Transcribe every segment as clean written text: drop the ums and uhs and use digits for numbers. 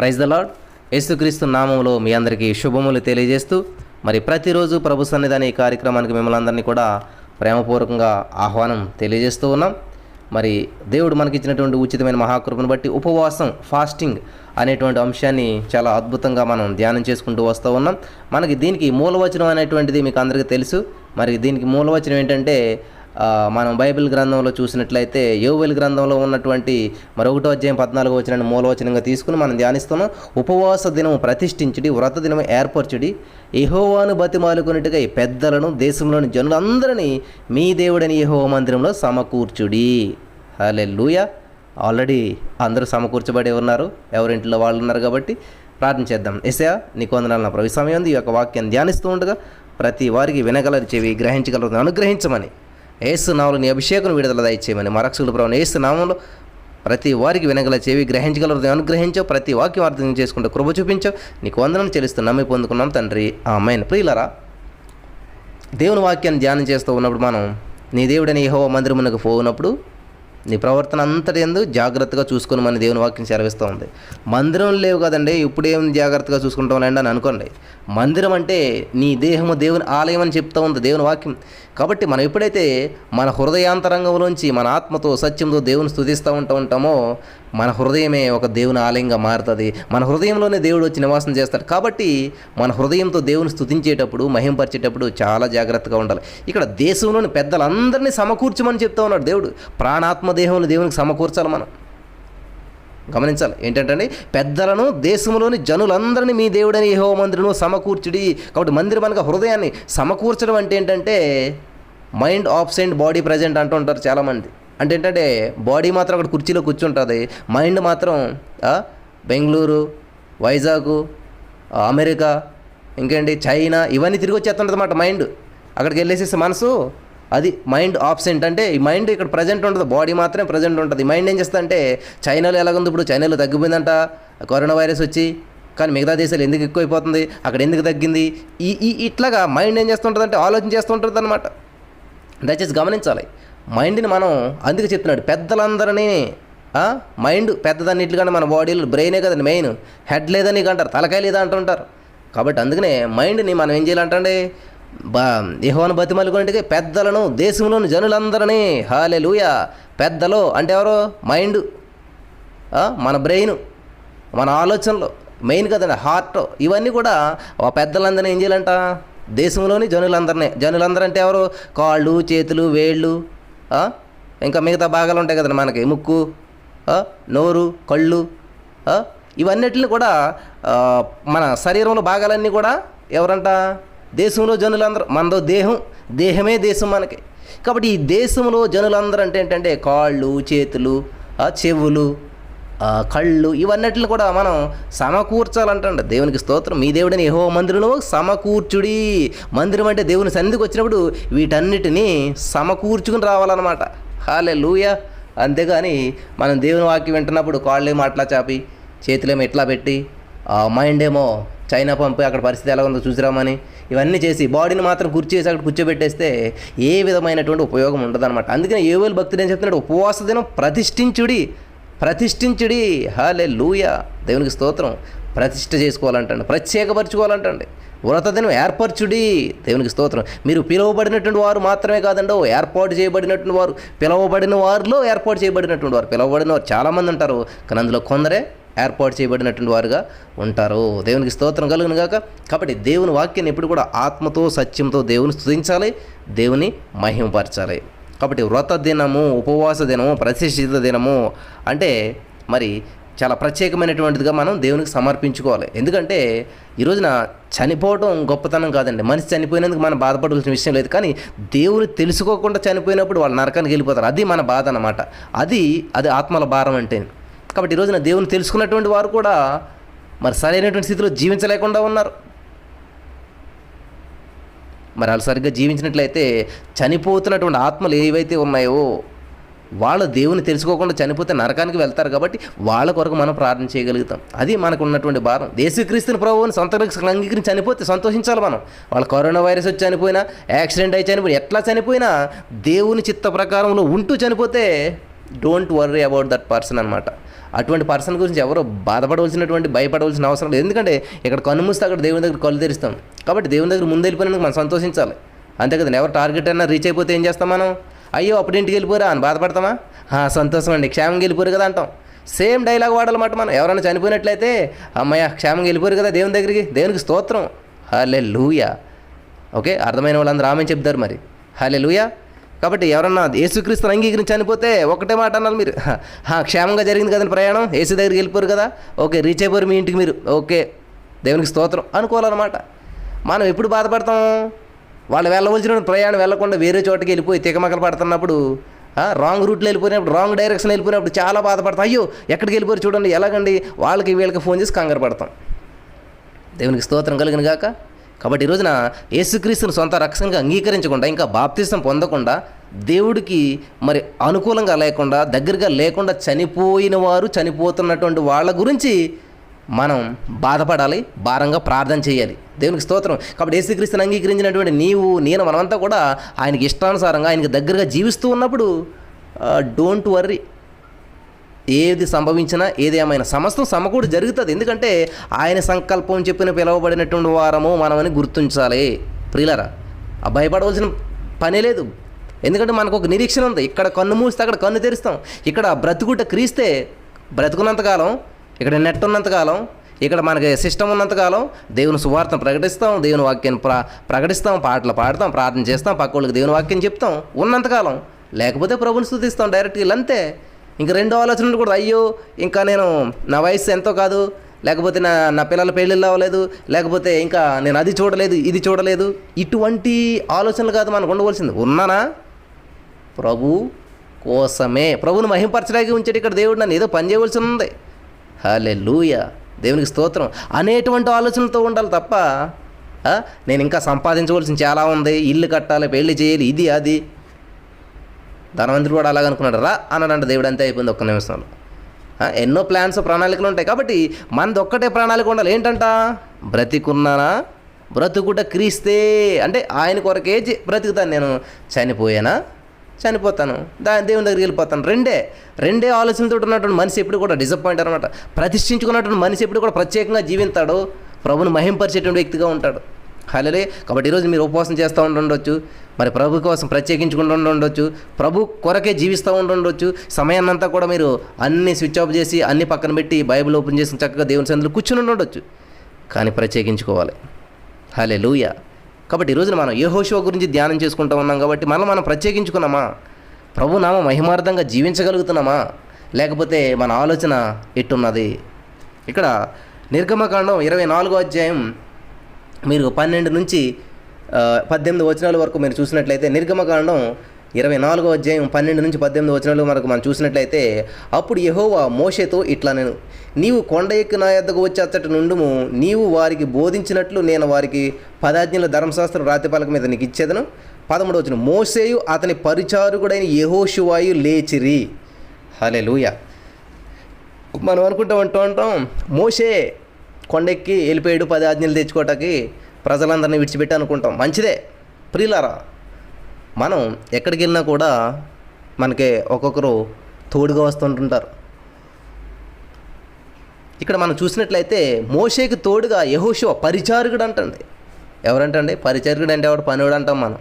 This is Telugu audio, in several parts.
Praise the lord. యేసుక్రీస్తు నామంలో మీ అందరికీ శుభములు తెలియజేస్తూ మరి ప్రతిరోజు ప్రభు సన్నిధానం ఈ కార్యక్రమానికి మిమ్మల్ని అందరినీ కూడా ప్రేమపూర్వకంగా ఆహ్వానం తెలియజేస్తూ ఉన్నాం. మరి దేవుడు మనకిచ్చినటువంటి ఉచితమైన మహాకృపను బట్టి ఉపవాసం, ఫాస్టింగ్ అనేటువంటి అంశాన్ని చాలా అద్భుతంగా మనం ధ్యానం చేసుకుంటూ వస్తూ ఉన్నాం. మనకి దీనికి మూలవచనం అనేటువంటిది మీకు అందరికీ తెలుసు. మరి దీనికి మూలవచనం ఏంటంటే మనం బైబిల్ గ్రంథంలో చూసినట్లయితే యోవేలు గ్రంథంలో ఉన్నటువంటి మరి 1వ అధ్యాయం 14వ వచనాన్ని మూలవచనంగా తీసుకుని మనం ధ్యానిస్తున్నాం. ఉపవాస దినము ప్రతిష్ఠించుడి, వ్రత దినము ఏర్పరచుడి, యెహోవాను బతిమాలుకొనుటకై పెద్దలను దేశంలోని జనులందరినీ మీ దేవుడని యెహోవా మందిరంలో సమకూర్చుడి. హల్లెలూయా. ఆల్రెడీ అందరూ సమకూర్చబడి ఉన్నారు, ఎవరింట్లో వాళ్ళు ఉన్నారు. కాబట్టి ప్రార్థన చేద్దాం. యేసయ్యా నీకు వందనాలు. నా ప్రభు సమయం ఈ యొక్క వాక్యాన్ని ధ్యానిస్తూ ఉండగా ప్రతి వారికి వినగలరు చెవి, గ్రహించగలరు అనుగ్రహించమని, యేసు నామములో నీ అభిషేకం విడుదల దయచేయమని, మా రక్షకుడు ప్రభువైన యేసు నామములో ప్రతి వారికి వినగల చెవి, గ్రహించగలరు అనుగ్రహించావు, ప్రతి వాక్యం అర్థం చేసుకుంటూ కృప చూపించావు. నీకు వందనం చెల్లిస్తూ నమ్మి పొందుకున్నాం తండ్రి, ఆమేన్. ప్రియులారా, దేవుని వాక్యాన్ని ధ్యానం చేస్తూ ఉన్నప్పుడు మనం నీ దేవుడని యెహోవా మందిరమునకు పోయినప్పుడు నీ ప్రవర్తన అంతటి యందు జాగ్రత్తగా చూసుకుని మన దేవుని వాక్యం సెలవిస్తూ ఉంది. మందిరం లేవు కదండి, ఇప్పుడేం జాగ్రత్తగా చూసుకుంటాం అని అనుకోండి. మందిరం అంటే నీ దేహము దేవుని ఆలయం అని చెప్తూ ఉంది దేవుని వాక్యం. కాబట్టి మనం ఎప్పుడైతే మన హృదయాంతరంగంలోంచి మన ఆత్మతో సత్యంతో దేవుని స్తుతిస్తూ ఉంటామో మన హృదయమే ఒక దేవుని ఆలయంగా మారుతుంది. మన హృదయంలోనే దేవుడు వచ్చి నివాసం చేస్తాడు. కాబట్టి మన హృదయంతో దేవుని స్తుతించేటప్పుడు, మహింపరిచేటప్పుడు చాలా జాగ్రత్తగా ఉండాలి. ఇక్కడ దేశంలోని పెద్దలందరినీ సమకూర్చమని చెప్తా ఉన్నాడు దేవుడు. ప్రాణాత్మ దేహంలో దేవునికి సమకూర్చాలి. మనం గమనించాలి ఏంటంటే పెద్దలను దేశంలోని జనులందరినీ మీ దేవుడని యెహోవా మందిరములో సమకూర్చుడి. కాబట్టి మందిరం అనగా హృదయాన్ని సమకూర్చడం అంటే ఏంటంటే మైండ్ ఆబ్సెంట్, బాడీ ప్రజెంట్ అంటూ ఉంటారు చాలామంది. అంటే ఏంటంటే బాడీ మాత్రం అక్కడ కుర్చీలో కూర్చుంటుంది, మైండ్ మాత్రం బెంగళూరు, వైజాగ్, అమెరికా, ఇంకేంటి చైనా ఇవన్నీ తిరిగి వచ్చేస్తుంటుంది అన్నమాట. మైండ్ అక్కడికి వెళ్ళేసేసి మనసు అది మైండ్ ఆబ్సెంట్. అంటే ఈ మైండ్ ఇక్కడ ప్రజెంట్ ఉంటుంది, బాడీ మాత్రమే ప్రజెంట్ ఉంటుంది. మైండ్ ఏం చేస్తా అంటే చైనాలో ఎలాగుంది, ఇప్పుడు చైనాలో తగ్గిపోయిందంట కరోనా వైరస్ వచ్చి, కానీ మిగతా దేశాలు ఎందుకు ఎక్కువైపోతుంది, అక్కడ ఎందుకు తగ్గింది, ఇట్లాగా మైండ్ ఏం చేస్తుంటుంది అంటే ఆలోచన చేస్తుంటుంది అనమాట. దయచేసి గమనించాలి. మైండ్ని మనం అందుకే చెప్తున్నాడు పెద్దలందరినీ. మైండ్ పెద్దదన్నిటికంటే మన బాడీలో బ్రెయినే కదండి మెయిన్, హెడ్ లేదని అంటారు, తలకాయ లేదా అంటుంటారు. కాబట్టి అందుకనే మైండ్ని మనం ఏం చేయాలంటే యెహోవాను బతిమాలుకొనుటకై పెద్దలను దేశంలోని జనులందరినీ. హల్లెలూయా. పెద్దలు అంటే ఎవరు? మైండ్, మన బ్రెయిన్, మన ఆలోచనలు మెయిన్ కదండి, హార్ట్. ఇవన్నీ కూడా పెద్దలందరినీ ఏం చేయాలంట? దేశంలోని జనులందరినీ. జనులందరూ అంటే ఎవరు? కాళ్ళు, చేతులు, వేళ్ళు, ఇంకా మిగతా భాగాలు ఉంటాయి కదండి మనకి, ముక్కు, నోరు, కళ్ళు, ఇవన్నిటిని కూడా మన శరీరంలో భాగాలన్నీ కూడా ఎవరంట? దేశంలో జనులందరూ. మనదో దేహమే దేశం మనకి. కాబట్టి ఈ దేశంలో జనులందరూ అంటే ఏంటంటే కాళ్ళు, చేతులు, చెవులు, కళ్ళు ఇవన్నిటిని కూడా మనం సమకూర్చాలంటండి. దేవునికి స్తోత్రం. మీ దేవుడని యెహోవా మందిరంలో సమకూర్చుడి. మందిరం అంటే దేవుని సన్నిధికి వచ్చినప్పుడు వీటన్నిటినీ సమకూర్చుకుని రావాలన్నమాట. హల్లెలూయా. అంతేగాని మనం దేవుని వాక్యం వింటున్నప్పుడు కాళ్ళేమో అట్లా చాపి, చేతులేమో ఇట్లా పెట్టి, మైండ్ ఏమో చైనా పంపి అక్కడ పరిస్థితి ఎలా ఉందో చూసిరామని ఇవన్నీ చేసి బాడీని మాత్రం కుర్చేసి అక్కడ కూర్చోబెట్టేస్తే ఏ విధమైనటువంటి ఉపయోగం ఉండదన్నమాట. అందుకని యోవేలు భక్తుడు ఏం చెప్తున్నాడు? ఉపవాస దినం ప్రతిష్ఠించుడి. హల్లెలూయా. దేవునికి స్తోత్రం. ప్రతిష్ఠ చేసుకోవాలంటండి, ప్రత్యేకపరచుకోవాలంటండి. వ్రత దినం ఏర్పరచుడి. దేవునికి స్తోత్రం. మీరు పిలువబడినటువంటి వారు మాత్రమే కాదండి, ఏర్పాటు చేయబడినటువంటి వారు, పిలువబడిన వారిలో ఏర్పాటు చేయబడినటువంటి వారు. పిలువబడిన వారు చాలామంది ఉంటారు, కానీ అందులో కొందరే ఏర్పాటు చేయబడినటువంటి వారుగా ఉంటారు. దేవునికి స్తోత్రం కలుగును గాక. కాబట్టి దేవుని వాక్యాన్ని ఎప్పుడు కూడా ఆత్మతో సత్యంతో దేవుని స్తుతించాలి, దేవుని మహిమపరచాలి. కాబట్టి వ్రత దినము, ఉపవాస దినము, ప్రతిష్ఠిత దినము అంటే మరి చాలా ప్రత్యేకమైనటువంటిదిగా మనం దేవునికి సమర్పించుకోవాలి. ఎందుకంటే ఈ రోజున చనిపోవడం గొప్పతనం కాదండి. మనిషి చనిపోయినందుకు మనం బాధపడాల్సిన విషయం లేదు. కానీ దేవుని తెలుసుకోకుండా చనిపోయినప్పుడు వాళ్ళు నరకానికి వెళ్ళిపోతారు. అది మన బాధ అన్నమాట. అది ఆత్మల భారం అంటే. కాబట్టి ఈ రోజున దేవుని తెలుసుకున్నటువంటి వారు కూడా మరి సరైనటువంటి స్థితిలో జీవించలేకుండా ఉన్నారు. మరి వాళ్ళు సరిగ్గా జీవించినట్లయితే చనిపోతున్నటువంటి ఆత్మలు ఏవైతే ఉన్నాయో వాళ్ళు దేవుని తెలుసుకోకుండా చనిపోతే నరకానికి వెళ్తారు. కాబట్టి వాళ్ళ కొరకు మనం ప్రార్థన చేయగలుగుతాం. అది మనకు ఉన్నటువంటి భారం. యేసుక్రీస్తుని ప్రభువుని సొంత రక్షకునిగా అంగీకరించి చనిపోతే సంతోషించాలి మనం. వాళ్ళు కరోనా వైరస్ వచ్చి చనిపోయినా, యాక్సిడెంట్ అయి చనిపోయినా, ఎట్లా చనిపోయినా దేవుని చిత్త ప్రకారంలో ఉంటూ చనిపోతే don't worry about that person అనమాట. అటువంటి పర్సన్ గురించి ఎవరో భయపడవలసిన అవసరం లేదు. ఎందుకంటే ఇక్కడ కన్ను మూస్తే అక్కడ దేవుని దగ్గర కళ్ళు తెరుస్తాం. కాబట్టి దేవుని దగ్గర ముందు వెళ్ళిపోయినందుకు మనం సంతోషించాలి. అంతే కదండి. ఎవరు టార్గెట్ అయినా రీచ్ అయిపోతే ఏం చేస్తాం మనం? అయ్యో అప్పుడు ఇంటికి వెళ్ళిపోరా అని బాధపడతామా? సంతోషం అండి, క్షేమంగా వెళ్ళిపోరు కదా అంటాం. సేమ్ డైలాగ్ వాడాలన్నమాట. మనం ఎవరైనా చనిపోయినట్లయితే అమ్మయ్య క్షేమంగా వెళ్ళిపోరు కదా దేవుని దగ్గరికి, దేవునికి స్తోత్రం, హల్లెలూయా. ఓకే, అర్థమైన వాళ్ళందరూ ఆమె చెప్తారు మరి, హల్లెలూయా. కాబట్టి ఎవరన్నా యేసుక్రీస్తుని అంగీకరించి చనిపోతే ఒకటే మాట అన్నారు మీరు, క్షేమంగా జరిగింది కదండి ప్రయాణం, యేసు దగ్గరికి వెళ్ళిపోరు కదా, ఓకే రీచ్ అయిపోరు మీ ఇంటికి మీరు, ఓకే దేవునికి స్తోత్రం అనుకోవాలన్నమాట. మనం ఎప్పుడు బాధపడతాం? వాళ్ళు వెళ్ళవలసిన ప్రయాణం వెళ్ళకుండా వేరే చోటకి వెళ్ళిపోయి తికమకలు పడుతున్నప్పుడు, రాంగ్ రూట్లో వెళ్ళిపోయినప్పుడు, రాంగ్ డైరెక్షన్ వెళ్ళిపోయినప్పుడు చాలా బాధపడతాం. అయ్యో ఎక్కడికి వెళ్ళిపోయారు చూడండి, ఎలాగండి, వాళ్ళకి వీళ్ళకి ఫోన్ చేసి కంగారు పడతాం. దేవునికి స్తోత్రం కలిగిన గాక. కాబట్టి ఈ రోజున యేసుక్రీస్తుని సొంత రక్షణగా అంగీకరించకుండా, ఇంకా బాప్తిసం పొందకుండా, దేవుడికి మరి అనుకూలంగా లేకుండా, దగ్గరగా లేకుండా చనిపోతున్నటువంటి వాళ్ళ గురించి మనం బాధపడాలి, భారంగా ప్రార్థన చేయాలి. దేవునికి స్తోత్రం. కాబట్టి యేసుక్రీస్తుని అంగీకరించినటువంటి నీవు నేను మనమంతా కూడా ఆయనకి ఇష్టానుసారంగా ఆయనకి దగ్గరగా జీవిస్తూ ఉన్నప్పుడు డోంట్ వర్రీ, ఏది సంభవించినా ఏదేమైనా సమస్తం సమకూడి జరుగుతుంది. ఎందుకంటే ఆయన సంకల్పం చెప్పిన పిలువబడినటువంటి వారము మనమని గుర్తించాలి. ప్రియులారా, భయపడవలసిన పనే లేదు. ఎందుకంటే మనకు ఒక నిరీక్షణ ఉంది. ఇక్కడ కన్ను మూస్తే అక్కడ కన్ను తెరుస్తాం. ఇక్కడ బ్రతుకుట క్రీస్తే, బ్రతుకున్నంతకాలం, ఇక్కడ నెట్ ఉన్నంతకాలం, ఇక్కడ మనకి సిస్టమ్ ఉన్నంతకాలం దేవుని సువార్తను ప్రకటిస్తాం, దేవుని వాక్యాన్ని ప్రకటిస్తాం, పాటలు పాడతాం, ప్రార్థన చేస్తాం, పక్క వాళ్ళకి దేవుని వాక్యం చెప్తాం ఉన్నంతకాలం. లేకపోతే ప్రభుని స్తుతిస్తాం డైరెక్ట్గా. అంతే. ఇంక రెండో ఆలోచనలు కూడా, అయ్యో ఇంకా నేను నా వయసు ఎంతో కాదు, లేకపోతే నా పిల్లల పెళ్ళిళ్ళు అవ్వలేదు, లేకపోతే ఇంకా నేను అది చూడలేదు ఇది చూడలేదు, ఇటువంటి ఆలోచనలు కాదు మనకు ఉండవలసింది. ఉన్నానా ప్రభు కోసమే, ప్రభుని మహింపరచడానికి ఉంచాడు ఇక్కడ దేవుడు, నన్ను ఏదో పని చేయవలసి ఉంది, హల్లెలూయా, దేవునికి స్తోత్రం అనేటువంటి ఆలోచనలతో ఉండాలి తప్ప నేను ఇంకా సంపాదించవలసింది చాలా ఉంది, ఇల్లు కట్టాలి, పెళ్లి చేయాలి, ఇది అది. ధనవంతుడు కూడా అలాగనుకున్నాడు, రా అన్నాడంట దేవుడు, అంతే అయిపోయింది ఒక్క నిమిషంలో. ఎన్నో ప్లాన్స్ ప్రణాళికలు ఉంటాయి. కాబట్టి మనది ఒక్కటే ప్రణాళిక ఉండాలి. ఏంటంట? బ్రతికున్నానా, బ్రతుకుట క్రీస్తే, అంటే ఆయన కొరకే బ్రతుకుతాను. నేను చనిపోతాను, దేవుని దగ్గరికి వెళ్ళిపోతాను. రెండే ఆలోచనలతో ఉన్నటువంటి మనిషి ఎప్పుడు కూడా డిసప్పాయింట్ అనమాట. ప్రతిష్ఠించుకున్నటువంటి మనిషి ఎప్పుడు కూడా ప్రత్యేకంగా జీవిస్తాడు, ప్రభుని మహింపరిచేటువంటి వ్యక్తిగా ఉంటాడు. హల్లెలూయా. కాబట్టి ఈరోజు మీరు ఉపవాసం చేస్తూ ఉండొచ్చు, మరి ప్రభు కోసం ప్రత్యేకించుకుంటూ ఉండొచ్చు, ప్రభు కొరకే జీవిస్తూ ఉండొచ్చు. సమయాన్నంతా కూడా మీరు అన్ని స్విచ్ ఆఫ్ చేసి అన్ని పక్కన పెట్టి బైబిల్ ఓపెన్ చేసి చక్కగా దేవుని సన్నిధిలో కూర్చుని ఉండొచ్చు, కానీ ప్రత్యేకించుకోవాలి. హల్లెలూయా. కాబట్టి ఈరోజున మనం యెహోషువ గురించి ధ్యానం చేసుకుంటూ ఉన్నాం. కాబట్టి మనం ప్రత్యేకించుకున్నామా? ప్రభు నామ మహిమార్థంగా జీవించగలుగుతున్నామా? లేకపోతే మన ఆలోచన ఎట్టున్నది? ఇక్కడ నిర్గమకాండం 24వ అధ్యాయం మీరు 12 నుంచి 18 వచనాల వరకు మీరు చూసినట్లయితే, నిర్గమకాండం 24వ అధ్యాయం 12 నుంచి 18 వచనాల వరకు మనం చూసినట్లయితే, అప్పుడు యెహోవా మోషేతో ఇట్లా, నేను నీవు కొండ ఎక్కి నా యొద్దకు వచ్చి అచ్చట నుండుము, నీవు వారికి బోధించినట్లు నేను వారికి 10 ఆజ్ఞల ధర్మశాస్త్రం రాతిపలక మీద నీకు ఇచ్చేదను. 13వ వచనం, మోషేయు అతని పరిచారకుడైన యెహోషువాయు లేచిరి. హల్లెలూయా. మనం ఉంటాం మోషే కొండెక్కి వెళ్ళిపోయాడు 10 ఆజ్ఞలు తెచ్చుకోవటానికి, ప్రజలందరినీ విడిచిపెట్టి అనుకుంటాం. మంచిదే ప్రియులారా. మనం ఎక్కడికి వెళ్ళినా కూడా మనకి ఒక్కొక్కరు తోడుగా వస్తుంటుంటారు. ఇక్కడ మనం చూసినట్లయితే మోషేకి తోడుగా యెహోషువ పరిచారకుడు అంటండి. ఎవరంటండి పరిచారకుడు? అంటే ఎవడు? పనివాడు అంటాం మనం,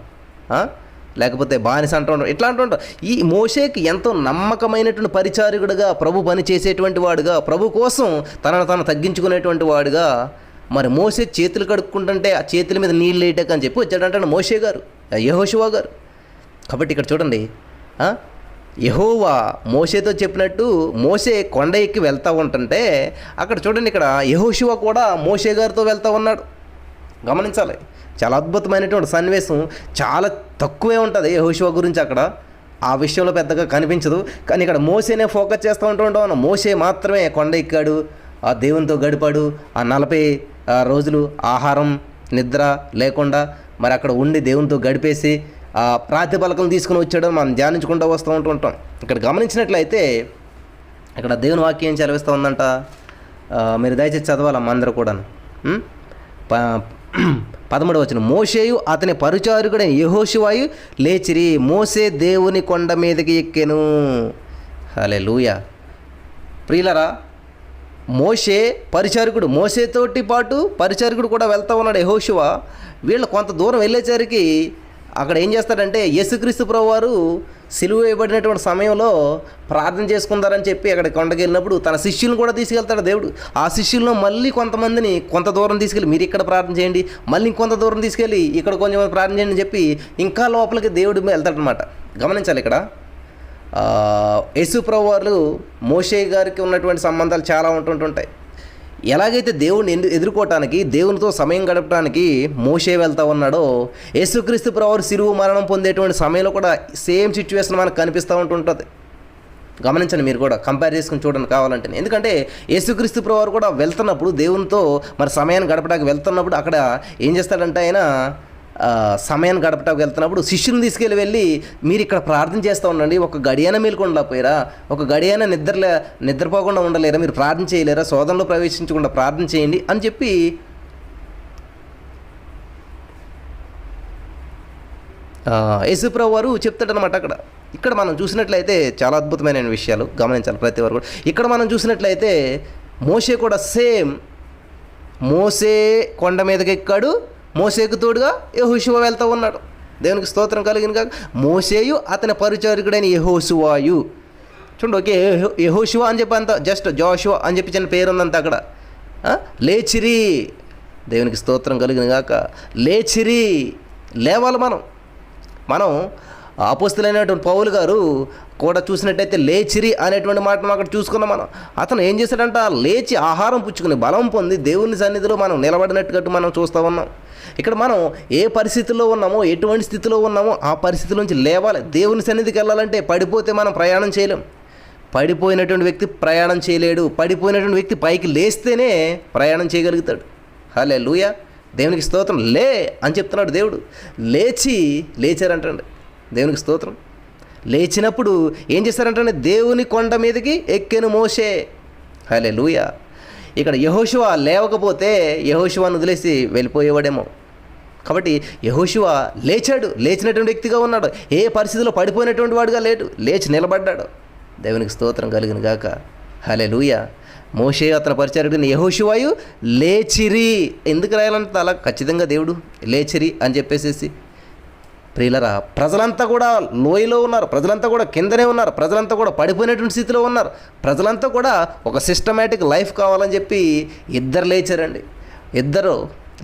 లేకపోతే బానిస అంటూ ఉంటాం, ఇట్లా అంటూ ఉంటాం. ఈ మోషేకి ఎంతో నమ్మకమైనటువంటి పరిచారకుడుగా, ప్రభు పని చేసేటువంటి వాడుగా, ప్రభు కోసం తనను తగ్గించుకునేటువంటి వాడుగా, మరి మోషే చేతులు కడుక్కుంటుంటే ఆ చేతుల మీద నీళ్ళు వేయటం అని చెప్పి వచ్చాడంటే మోషే గారు, యెహోషువ గారు. కాబట్టి ఇక్కడ చూడండి, యెహోవా మోషేతో చెప్పినట్టు మోషే కొండ ఎక్కి వెళ్తూ ఉంటుంటే, అక్కడ చూడండి ఇక్కడ యెహోషువ కూడా మోషే గారితో వెళ్తూ ఉన్నాడు. గమనించాలి, చాలా అద్భుతమైనటువంటి సన్నివేశం. చాలా తక్కువే ఉంటుంది యెహోషువ గురించి అక్కడ, ఆ విషయంలో పెద్దగా కనిపించదు. కానీ ఇక్కడ మోషేనే ఫోకస్ చేస్తూ ఉంటాం. మోషే మాత్రమే కొండ ఎక్కాడు, ఆ దేవునితో గడిపాడు. ఆ 40 రోజులు ఆహారం నిద్ర లేకుండా మరి అక్కడ ఉండి దేవునితో గడిపేసి ఆ ప్రాతిపలకం తీసుకుని వచ్చాడు. మనం ధ్యానించుకుంటూ వస్తూ ఉంటుంటాం. ఇక్కడ గమనించినట్లయితే ఇక్కడ దేవుని వాక్యం చదివిస్తూ ఉందంట. మీరు దయచేసి చదవాలమ్మ అందరూ కూడా. 13వ వచనం, మోషేయు అతని పరిచారకుడైన యెహోషువాయు లేచిరి, మోషే దేవుని కొండ మీదకి ఎక్కెను. హల్లెలూయా. ప్రియులరా, మోషే పరిచారకుడు, మోషేతోటి పాటు పరిచారకుడు కూడా వెళ్తూ ఉన్నాడు యెహోషువ. వీళ్ళు కొంత దూరం వెళ్ళేసరికి అక్కడ ఏం చేస్తాడంటే, యేసుక్రీస్తు ప్రభువారు సిలువ వేయబడినటువంటి సమయంలో ప్రార్థన చేసుకుందారని చెప్పి అక్కడ కొండకి వెళ్ళినప్పుడు తన శిష్యులను కూడా తీసుకెళ్తాడు దేవుడు. ఆ శిష్యులను మళ్ళీ కొంతమందిని కొంత దూరం తీసుకెళ్ళి మీరు ఇక్కడ ప్రార్థన చేయండి, మళ్ళీ ఇంకొంత దూరం తీసుకెళ్ళి ఇక్కడ కొంచెం ప్రార్థన చేయండి అని చెప్పి ఇంకా లోపలికి దేవుడు వెళ్తాడనమాట. గమనించాలి, ఇక్కడ యేసు ప్రభువారు మోషే గారికి ఉన్నటువంటి సంబంధాలు చాలా ఉంటుంటాయి. ఎలాగైతే దేవుడిని ఎదుర్కోవటానికి, దేవునితో సమయం గడపడానికి మోషే వెళ్తూ ఉన్నాడో, యేసుక్రీస్తు ప్రభువారు శిలువ మరణం పొందేటువంటి సమయంలో కూడా సేమ్ సిచ్యువేషన్ మనకు కనిపిస్తూ ఉంటుంటుంది. గమనించండి, మీరు కూడా కంపేర్ చేసుకుని చూడండి కావాలంటే. ఎందుకంటే యేసుక్రీస్తు ప్రభువారు కూడా వెళ్తున్నప్పుడు, దేవునితో మరి సమయాన్ని గడపడానికి వెళ్తున్నప్పుడు అక్కడ ఏం చేస్తాడంటే, ఆయన సమయాన్ని గడపటానికి వెళ్తున్నప్పుడు శిష్యుని వెళ్ళి మీరు ఇక్కడ ప్రార్థన చేస్తూ ఉండండి, ఒక గడియైనా మేలుకొండలేకపోయారా, ఒక గడియైనా నిద్రపోకుండా ఉండలేరా, మీరు ప్రార్థన చేయలేరా, శోధనలో ప్రవేశించకుండా ప్రార్థన చేయండి అని చెప్పి యేసుప్రభు వారు చెప్తాడనమాట. ఇక్కడ మనం చూసినట్లయితే చాలా అద్భుతమైన విషయాలు గమనించాలి ప్రతి వారు కూడా. ఇక్కడ మనం చూసినట్లయితే మోషే కూడా సేమ్, మోషే కొండ మీదకి ఎక్కాడు, మోషేకు తోడుగా యెహోషువ వెళ్తూ ఉన్నాడు. దేవునికి స్తోత్రం కలిగిన కాక మోషేయు అతని పరిచారకుడైన యెహోషువాయు. చూడండి, ఓకే, యెహోషువ అని చెప్పి అంత జస్ట్ జోషువ అని చెప్పి చిన్న పేరు ఉందంత అక్కడ. లేచిరి, దేవునికి స్తోత్రం కలిగిన కాక లేచిరి, లేవాలి. మనం అపోస్తలులైనటువంటి పౌలు గారు కూడా చూసినట్టయితే లేచిరి అనేటువంటి మాట మనం అక్కడ చూసుకున్నాం. అతను ఏం చేశాడంట, లేచి ఆహారం పుచ్చుకుని బలం పొంది దేవుని సన్నిధిలో మనం నిలబడినట్టుగట్టు మనం చూస్తూ ఉన్నాం. ఇక్కడ మనం ఏ పరిస్థితుల్లో ఉన్నామో, ఎటువంటి స్థితిలో ఉన్నామో ఆ పరిస్థితి నుంచి లేవాలి. దేవుని సన్నిధికి వెళ్ళాలంటే పడిపోతే మనం ప్రయాణం చేయలేం. పడిపోయినటువంటి వ్యక్తి ప్రయాణం చేయలేడు. పడిపోయినటువంటి వ్యక్తి పైకి లేస్తేనే ప్రయాణం చేయగలుగుతాడు. హల్లెలూయా, దేవునికి స్తోత్రం. లే అని చెప్తున్నాడు దేవుడు. లేచారంటండి, దేవునికి స్తోత్రం. లేచినప్పుడు ఏం చేశారంటే, దేవుని కొండ మీదకి ఎక్కెను మోషే. హల్లెలూయా. ఇక్కడ యెహోషువ లేవకపోతే యెహోషువను వదిలేసి వెళ్ళిపోయేవాడేమో. కాబట్టి యెహోషువ లేచాడు, లేచినటువంటి వ్యక్తిగా ఉన్నాడు. ఏ పరిస్థితిలో పడిపోయినటువంటి వాడుగా లేడు, లేచి నిలబడ్డాడు. దేవునికి స్తోత్రం కలిగిన గాక. హల్లెలూయా. మోషే అతని పరిచారకుడైన యెహోషువయు లేచిరి. ఎందుకు రాయాలంటే అలా ఖచ్చితంగా దేవుడు లేచిరి అని చెప్పేసేసి. ప్రియులరా, ప్రజలంతా కూడా లోయలో ఉన్నారు, ప్రజలంతా కూడా కిందనే ఉన్నారు, ప్రజలంతా కూడా పడిపోయినటువంటి స్థితిలో ఉన్నారు. ప్రజలంతా కూడా ఒక సిస్టమేటిక్ లైఫ్ కావాలని చెప్పి ఇద్దరు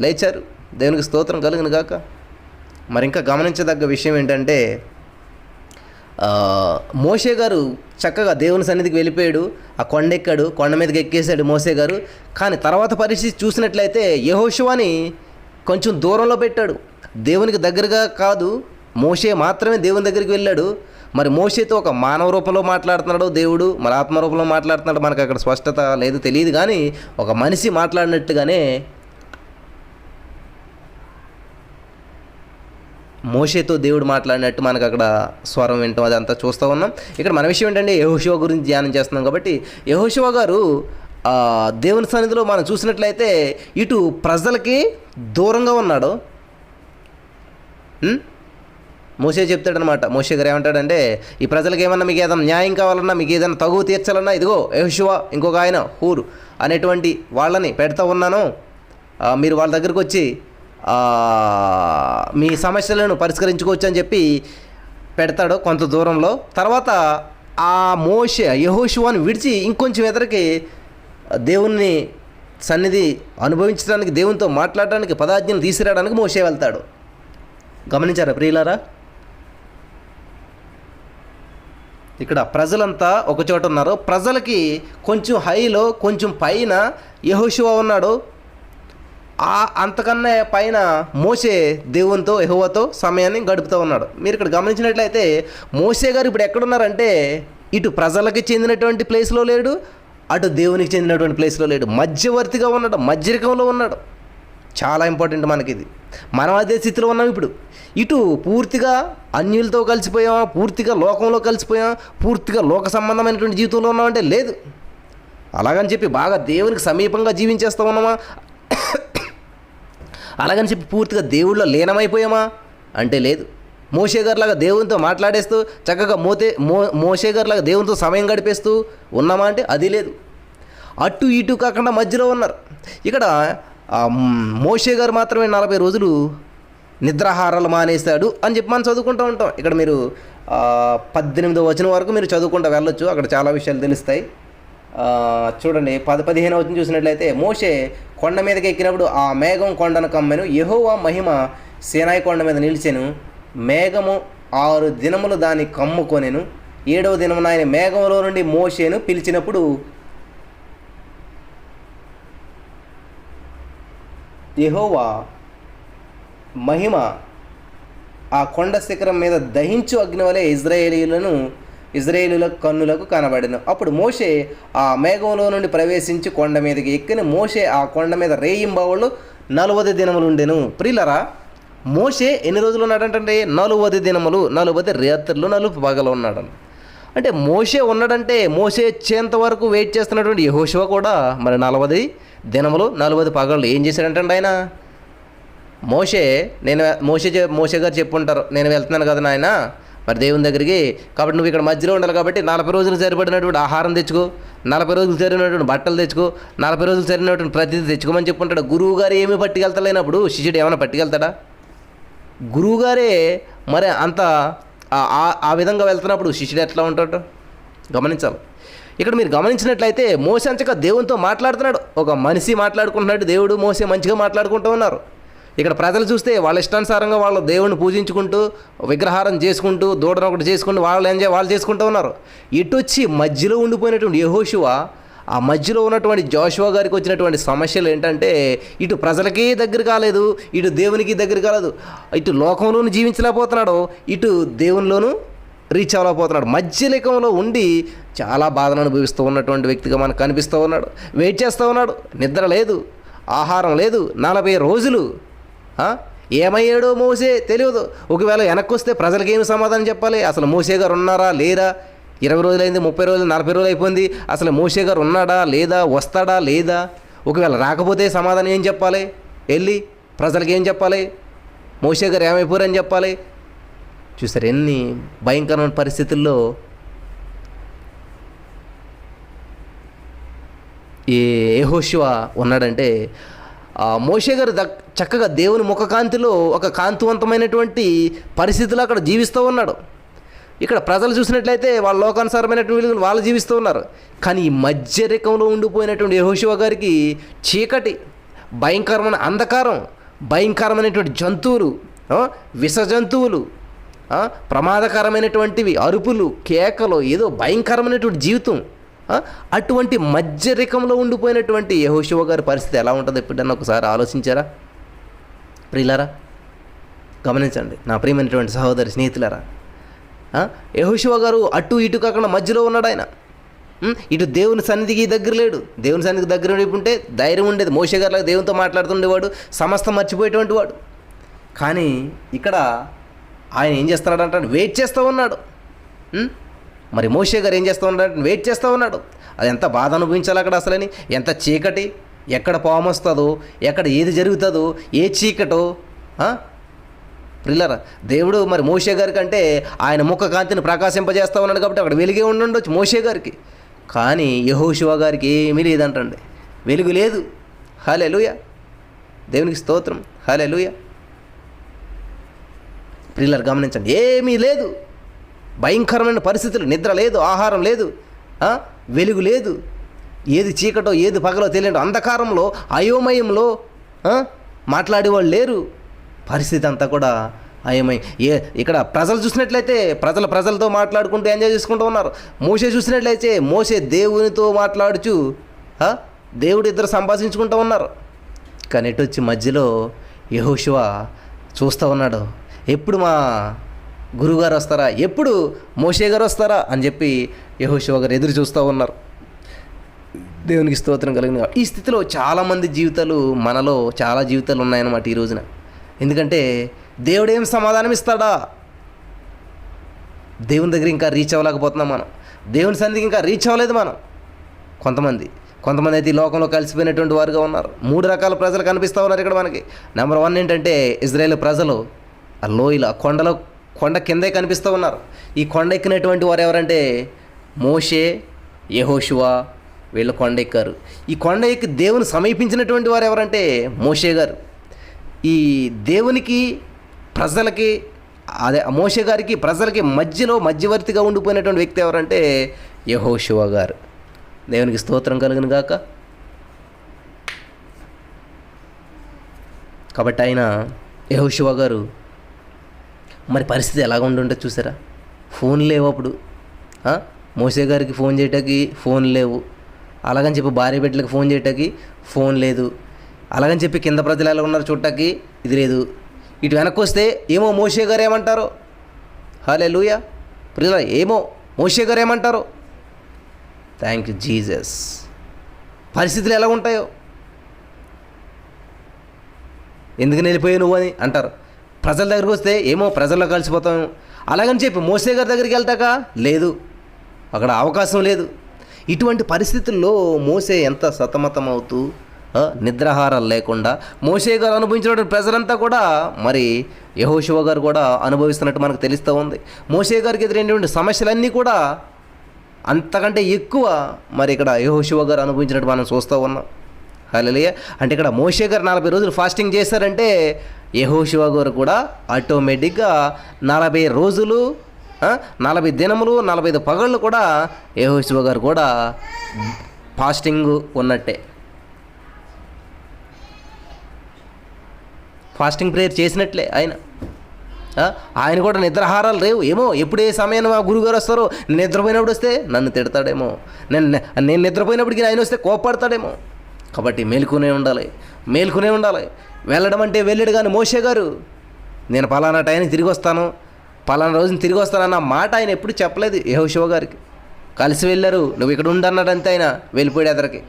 లేచారు. దేవునికి స్తోత్రం కలిగిన గాక. మరి ఇంకా గమనించదగ్గ విషయం ఏంటంటే, మోషే గారు చక్కగా దేవుని సన్నిధికి వెళ్ళిపోయాడు, ఆ కొండ ఎక్కాడు, కొండ మీదకి ఎక్కేశాడు మోషే గారు. కానీ తర్వాత పరిస్థితి చూసినట్లయితే యెహోషువని కొంచెం దూరంలో పెట్టాడు. దేవునికి దగ్గరగా కాదు, మోషే మాత్రమే దేవుని దగ్గరికి వెళ్ళాడు. మరి మోషేతో ఒక మానవ రూపంలో మాట్లాడుతున్నాడు దేవుడు, మరి ఆత్మ రూపంలో మాట్లాడుతున్నాడు, మనకు అక్కడ స్పష్టత లేదు, తెలియదు. కానీ ఒక మనిషి మాట్లాడినట్టుగానే మోషేతో దేవుడు మాట్లాడినట్టు మనకు అక్కడ స్వరం వింటాం, అదంతా చూస్తూ ఉన్నాం. ఇక్కడ మన విషయం ఏంటంటే యెహోషువ గురించి ధ్యానం చేస్తున్నాం. కాబట్టి యెహోషువ గారు దేవుని సన్నిధిలో మనం చూసినట్లయితే ఇటు ప్రజలకి దూరంగా ఉన్నాడు. మోషే చెప్తాడనమాట. మోషే గారు ఏమంటాడంటే, ఈ ప్రజలకు ఏమన్నా మీకు ఏదైనా న్యాయం కావాలన్నా, మీకు ఏదైనా తగువ తీర్చాలన్నా, ఇదిగో యెహోషువ ఇంకొక ఆయన హూరు అనేటువంటి వాళ్ళని పెడతా ఉన్నాను, మీరు వాళ్ళ దగ్గరికి వచ్చి మీ సమస్యలను పరిష్కరించుకోవచ్చు అని చెప్పి పెడతాడు కొంత దూరంలో. తర్వాత ఆ యెహోషువను విడిచి ఇంకొంచెం ఎదరికి దేవుణ్ణి సన్నిధి అనుభవించడానికి, దేవునితో మాట్లాడడానికి, పదాజ్ఞలు తీసుకురావడానికి మోషే వెళ్తాడు. గమనించారా ప్రియులారా? ఇక్కడ ప్రజలంతా ఒక చోట ఉన్నారు. ప్రజలకి కొంచెం హైలో, కొంచెం పైన యెహోషువ ఉన్నాడు. అంతకన్నా పైన మోషే దేవునితో, యెహోవాతో సమయాన్ని గడుపుతూ ఉన్నాడు. మీరు ఇక్కడ గమనించినట్లయితే మోషే గారు ఇప్పుడు ఎక్కడున్నారంటే, ఇటు ప్రజలకి చెందినటువంటి ప్లేస్లో లేడు, అటు దేవునికి చెందినటువంటి ప్లేస్లో లేడు, మధ్యవర్తిగా ఉన్నాడు, మధ్యరకంలో ఉన్నాడు. చాలా ఇంపార్టెంట్ మనకి ఇది. మనం అదే స్థితిలో ఉన్నాం ఇప్పుడు. ఇటు పూర్తిగా అన్యులతో కలిసిపోయాం, పూర్తిగా లోకంలో కలిసిపోయాం, పూర్తిగా లోక సంబంధమైనటువంటి జీవితంలో ఉన్నామంటే లేదు. అలాగని చెప్పి బాగా దేవునికి సమీపంగా జీవించేస్తూ ఉన్నామా, అలాగని చెప్పి పూర్తిగా దేవుళ్ళో లీనమైపోయామా అంటే లేదు. మోషే గారిలాగా దేవునితో మాట్లాడేస్తూ చక్కగా మోషే గారిలాగా దేవునితో సమయం గడిపేస్తూ ఉన్నామా అంటే అది లేదు. అటు ఇటు కాకుండా మధ్యలో ఉన్నారు. ఇక్కడ మోషే గారు మాత్రమే 40 రోజులు నిద్రాహారాలు మానేస్తాడు అని చెప్పి మనం చదువుకుంటూ ఉంటాం. ఇక్కడ మీరు 18వ వచనం వరకు మీరు చదువుకుంటూ వెళ్ళొచ్చు, అక్కడ చాలా విషయాలు తెలుస్తాయి. చూడండి 15వ వచనం చూసినట్లయితే, మోషే కొండ మీదకి ఎక్కినప్పుడు ఆ మేఘం కొండను కమ్మెను, యెహోవా మహిమ సీనాయి కొండ మీద నిలిచెను, మేఘము 6 దినములు దాన్ని కమ్ముకొనెను. 7వ దినమున ఆయన మేఘంలో నుండి మోషేను పిలిచినప్పుడు యెహోవా మహిమ ఆ కొండ శిఖరం మీద దహించు అగ్ని వలె ఇజ్రాయేలీల కన్నులకు కనబడెను. అప్పుడు మోషే ఆ మేఘంలో నుండి ప్రవేశించి కొండ మీదకి ఎక్కిన. మోషే ఆ కొండ మీద రేయింబవళ్ళు 40 దినములు ఉండెను. ప్రియులరా, మోషే ఎన్ని రోజులు ఉన్నాడంటే 40 దినములు, 40 రాత్రులు, 40 పగలు ఉన్నాడు. అంటే మోషే ఉన్నాడంటే మోషే వచ్చేంత వరకు వెయిట్ చేస్తున్నటువంటి యెహోషువ కూడా మరి 40 దినములు 40 పగళ్ళు ఏం చేశాడంటే ఆయన మోషే గారు చెప్పుంటారు, నేను వెళ్తున్నాను కదా నాయన మరి దేవుని దగ్గరికి, కాబట్టి నువ్వు ఇక్కడ మధ్యలో ఉండాలి, కాబట్టి 40 రోజులు సరిపడినటువంటి ఆహారం తెచ్చుకో, 40 రోజులు సరిగినటువంటి బట్టలు తెచ్చుకో, 40 రోజులు సరిగినటువంటి ప్రతిదీ తెచ్చుకోమని చెప్పుంటాడు. గురువు గారు ఏమీ పట్టుకెళ్తలేనప్పుడు శిష్యుడు ఏమైనా పట్టుకెళ్తాడా? గురువుగారే మరి అంత ఆ విధంగా వెళ్తున్నప్పుడు శిష్యుడు ఎట్లా ఉంటాడు గమనించాలి. ఇక్కడ మీరు గమనించినట్లయితే మోషే అంచక దేవునితో మాట్లాడుతున్నాడు, ఒక మనిషి మాట్లాడుకుంటున్నాడు, దేవుడు మోషే మంచిగా మాట్లాడుకుంటూ ఉన్నారు. ఇక్కడ ప్రజలు చూస్తే వాళ్ళ ఇష్టానుసారంగా వాళ్ళు దేవుడిని పూజించుకుంటూ విగ్రహారం చేసుకుంటూ దూడను ఒకటి చేసుకుంటూ వాళ్ళు చేసుకుంటూ ఉన్నారు. ఇటు వచ్చి మధ్యలో ఉండిపోయినటువంటి యెహోషువ, ఆ మధ్యలో ఉన్నటువంటి జోషువ గారికి వచ్చినటువంటి సమస్యలు ఏంటంటే ఇటు ప్రజలకి దగ్గర కాలేదు, ఇటు దేవునికి దగ్గర కాలేదు, ఇటు లోకంలోనూ జీవించలేకపోతున్నాడు, ఇటు దేవునిలోనూ రీచ్ అవ్వలేకపోతున్నాడు. మధ్యలేకంలో ఉండి చాలా బాధను అనుభవిస్తూ ఉన్నటువంటి వ్యక్తిగా మనకు కనిపిస్తూ ఉన్నాడు. వెయిట్ చేస్తూ ఉన్నాడు, నిద్ర లేదు, ఆహారం లేదు, 40 రోజులు. ఏమయ్యాడో మోసే తెలియదు. ఒకవేళ వెనక్కి వస్తే ప్రజలకి ఏమి సమాధానం చెప్పాలి? అసలు మోసే గారు ఉన్నారా లేరా? 20 రోజులైంది, 30 రోజులు, 40 రోజులు అయిపోయింది. అసలు మోషే గారు ఉన్నాడా లేదా, వస్తాడా లేదా? ఒకవేళ రాకపోతే సమాధానం ఏం చెప్పాలి? వెళ్ళి ప్రజలకి ఏం చెప్పాలి? మోషే గారు ఏమైపోయారని చెప్పాలి? చూసారు ఎన్ని భయంకరమైన పరిస్థితుల్లో ఈ యెహోషువ ఉన్నాడంటే, మోషే గారు చక్కగా దేవుని ముఖకాంతిలో ఒక కాంతివంతమైనటువంటి పరిస్థితుల్లో అక్కడ జీవిస్తూ ఉన్నాడు. ఇక్కడ ప్రజలు చూసినట్లయితే వాళ్ళ లోకానుసారమైనటువంటి విలువలు వాళ్ళు జీవిస్తూ ఉన్నారు. కానీ ఈ మధ్యరేఖంలో ఉండిపోయినటువంటి యెహోషువ గారికి చీకటి, భయంకరమైన అంధకారం, భయంకరమైనటువంటి జంతువులు, విష జంతువులు, ప్రమాదకరమైనటువంటివి, అరుపులు, కేకలు, ఏదో భయంకరమైనటువంటి జీవితం. అటువంటి మధ్యరేఖంలో ఉండిపోయినటువంటి యెహోషువ గారి పరిస్థితి ఎలా ఉంటుంది ఎప్పుడన్నా ఒకసారి ఆలోచించారా? ప్రియులారా, గమనించండి నా ప్రియమైనటువంటి సహోదరి స్నేహితులారా. యెహోషువ గారు అటు ఇటు కాకుండా మధ్యలో ఉన్నాడు. ఆయన ఇటు దేవుని సన్నిధికి దగ్గర లేడు. దేవుని సన్నిధికి దగ్గర ఉంటే ధైర్యం ఉండేది. మోషే గారిలాగా దేవునితో మాట్లాడుతుండేవాడు, సమస్తం మర్చిపోయేటువంటి వాడు. కానీ ఇక్కడ ఆయన ఏం చేస్తున్నాడంటే వెయిట్ చేస్తూ ఉన్నాడు. మరి మోషే గారు ఏం చేస్తూ ఉన్నాడు? వెయిట్ చేస్తూ ఉన్నాడు. అది ఎంత బాధ అనుభవించాలి అక్కడ అసలని, ఎంత చీకటి, ఎక్కడ పాము వస్తుందో, ఎక్కడ ఏది జరుగుతుందో, ఏ చీకటో. ప్రిల్లరా, దేవుడు మరి మోషే గారి కంటే ఆయన ముఖ కాంతిని ప్రకాశింపజేస్తూ ఉన్నాడు కాబట్టి అక్కడ వెలుగే ఉండొచ్చు మోషే గారికి. కానీ యెహోషువ గారికి ఏమీ లేదంటండి, వెలుగు లేదు. హల్లెలూయా, దేవునికి స్తోత్రం, హల్లెలూయా. ప్రిల్లర్ గమనించండి, ఏమీ లేదు, భయంకరమైన పరిస్థితులు, నిద్ర లేదు, ఆహారం లేదు, వెలుగు లేదు, ఏది చీకటో ఏది పగలో తెలియదు, అంధకారంలో అయోమయంలో మాట్లాడేవాళ్ళు లేరు. పరిస్థితి అంతా కూడా అయోమయం. ఇక్కడ ప్రజలు చూసినట్లయితే ప్రజలతో మాట్లాడుకుంటూ ఎంజాయ్ చేసుకుంటూ ఉన్నారు. మోషే చూసినట్లయితే మోషే దేవునితో మాట్లాడుచు దేవుడు ఇద్దరు సంభాషించుకుంటూ ఉన్నారు. కానీ ఇటు వచ్చి మధ్యలో యెహోషువ చూస్తూ ఉన్నాడు, ఎప్పుడు మా గురువుగారు వస్తారా, ఎప్పుడు మోషే గారు వస్తారా అని చెప్పి యెహోషువ గారు ఎదురు చూస్తూ ఉన్నారు. దేవునికి స్తోత్రం కలిగిన ఈ స్థితిలో చాలామంది జీవితాలు, మనలో చాలా జీవితాలు ఉన్నాయన్నమాట ఈ రోజున. ఎందుకంటే దేవుడు ఏం సమాధానం ఇస్తాడా? దేవుని దగ్గర ఇంకా రీచ్ అవ్వలేకపోతున్నాం మనం, దేవుని సన్నిధికి ఇంకా రీచ్ అవ్వలేదు మనం. కొంతమంది అయితే ఈ లోకంలో కలిసిపోయినటువంటి వారుగా ఉన్నారు. 3 రకాల ప్రజలు కనిపిస్తూ ఉన్నారు ఇక్కడ మనకి. నెంబర్ 1 ఏంటంటే ఇజ్రాయేల్ ప్రజలు ఆ లోయలు, ఆ కొండలో కొండ కిందే కనిపిస్తూ ఉన్నారు. ఈ కొండ ఎక్కినటువంటి వారు ఎవరంటే మోషే, యెహోషువ, వీళ్ళు కొండ ఎక్కారు. ఈ కొండ ఎక్కి దేవుని సమీపించినటువంటి వారు ఎవరంటే మోషే గారు. ఈ దేవునికి ప్రజలకి అదే మోషే గారికి ప్రజలకి మధ్యలో మధ్యవర్తిగా ఉండిపోయినటువంటి వ్యక్తి ఎవరంటే యెహోషువ గారు. దేవునికి స్తోత్రం కలుగును గాక. కాబట్టి ఆయన యెహోషువ గారు మరి పరిస్థితి ఎలాగ ఉండుంటే చూసారా. ఫోన్ లేవు అప్పుడు. మోషే గారికి ఫోన్ చేయటానికి ఫోన్ లేవు. అలాగని చెప్పి భార్య బిడ్డలకి ఫోన్ చేయటానికి ఫోన్ లేదు. అలాగని చెప్పి కింద ప్రజలు ఎలా ఉన్నారు చూడటానికి ఇది లేదు. ఇటు వెనక్కి వస్తే ఏమో మోషే గారు ఏమంటారో. హల్లెలూయా. ప్రజల ఏమో మోషే గారు ఏమంటారో. Thank you Jesus. పరిస్థితులు ఎలా ఉంటాయో, ఎందుకు వెళ్ళిపోయావు నువ్వు అని అంటారు. ప్రజల దగ్గరికి వస్తే ఏమో ప్రజల్లో కలిసిపోతాం. అలాగని చెప్పి మోషే గారి దగ్గరికి వెళ్తాక లేదు, అక్కడ అవకాశం లేదు. ఇటువంటి పరిస్థితుల్లో మోషే ఎంత సతమతం అవుతూ నిద్రాహారాలు లేకుండా మోషే గారు అనుభవించినటువంటి ప్రజలంతా కూడా మరి యెహోషువ గారు కూడా అనుభవిస్తున్నట్టు మనకు తెలుస్తూ ఉంది. మోషే గారికి ఎదురైనటువంటి సమస్యలన్నీ కూడా అంతకంటే ఎక్కువ మరి ఇక్కడ యెహోషువ గారు అనుభవించినట్టు మనం చూస్తూ ఉన్నాం. హల్లెలూయా. అంటే ఇక్కడ మోషే గారు 40 రోజులు ఫాస్టింగ్ చేశారంటే యెహోషువ గారు కూడా ఆటోమేటిక్గా 40 రోజులు 40 దినములు 45 పగళ్ళు కూడా యెహోషువ గారు కూడా ఫాస్టింగ్ ఉన్నట్టే. ఫాస్టింగ్ ప్రేయర్ చేసినట్లే ఆయన కూడా నిద్రాహారాలు లేవు. ఏమో ఎప్పుడే సమయం ఆ గురువుగారు వస్తారో, నిద్రపోయినప్పుడు వస్తే నన్ను తిడతాడేమో, నేను నిద్రపోయినప్పటికీ ఆయన వస్తే కోపడతాడేమో. కాబట్టి మేలుకునే ఉండాలి. వెళ్ళడం అంటే వెళ్ళాడు. కానీ మోషే గారు నేను పలానా టైంకి తిరిగి వస్తాను, పలానా రోజున తిరిగి వస్తానన్న మాట ఆయన ఎప్పుడు చెప్పలేదు యెహోషువ గారికి. కలిసి వెళ్ళారు, నువ్వు ఇక్కడ ఉండన్నాడంతే ఆయన వెళ్ళిపోయాడు ఎదరికి.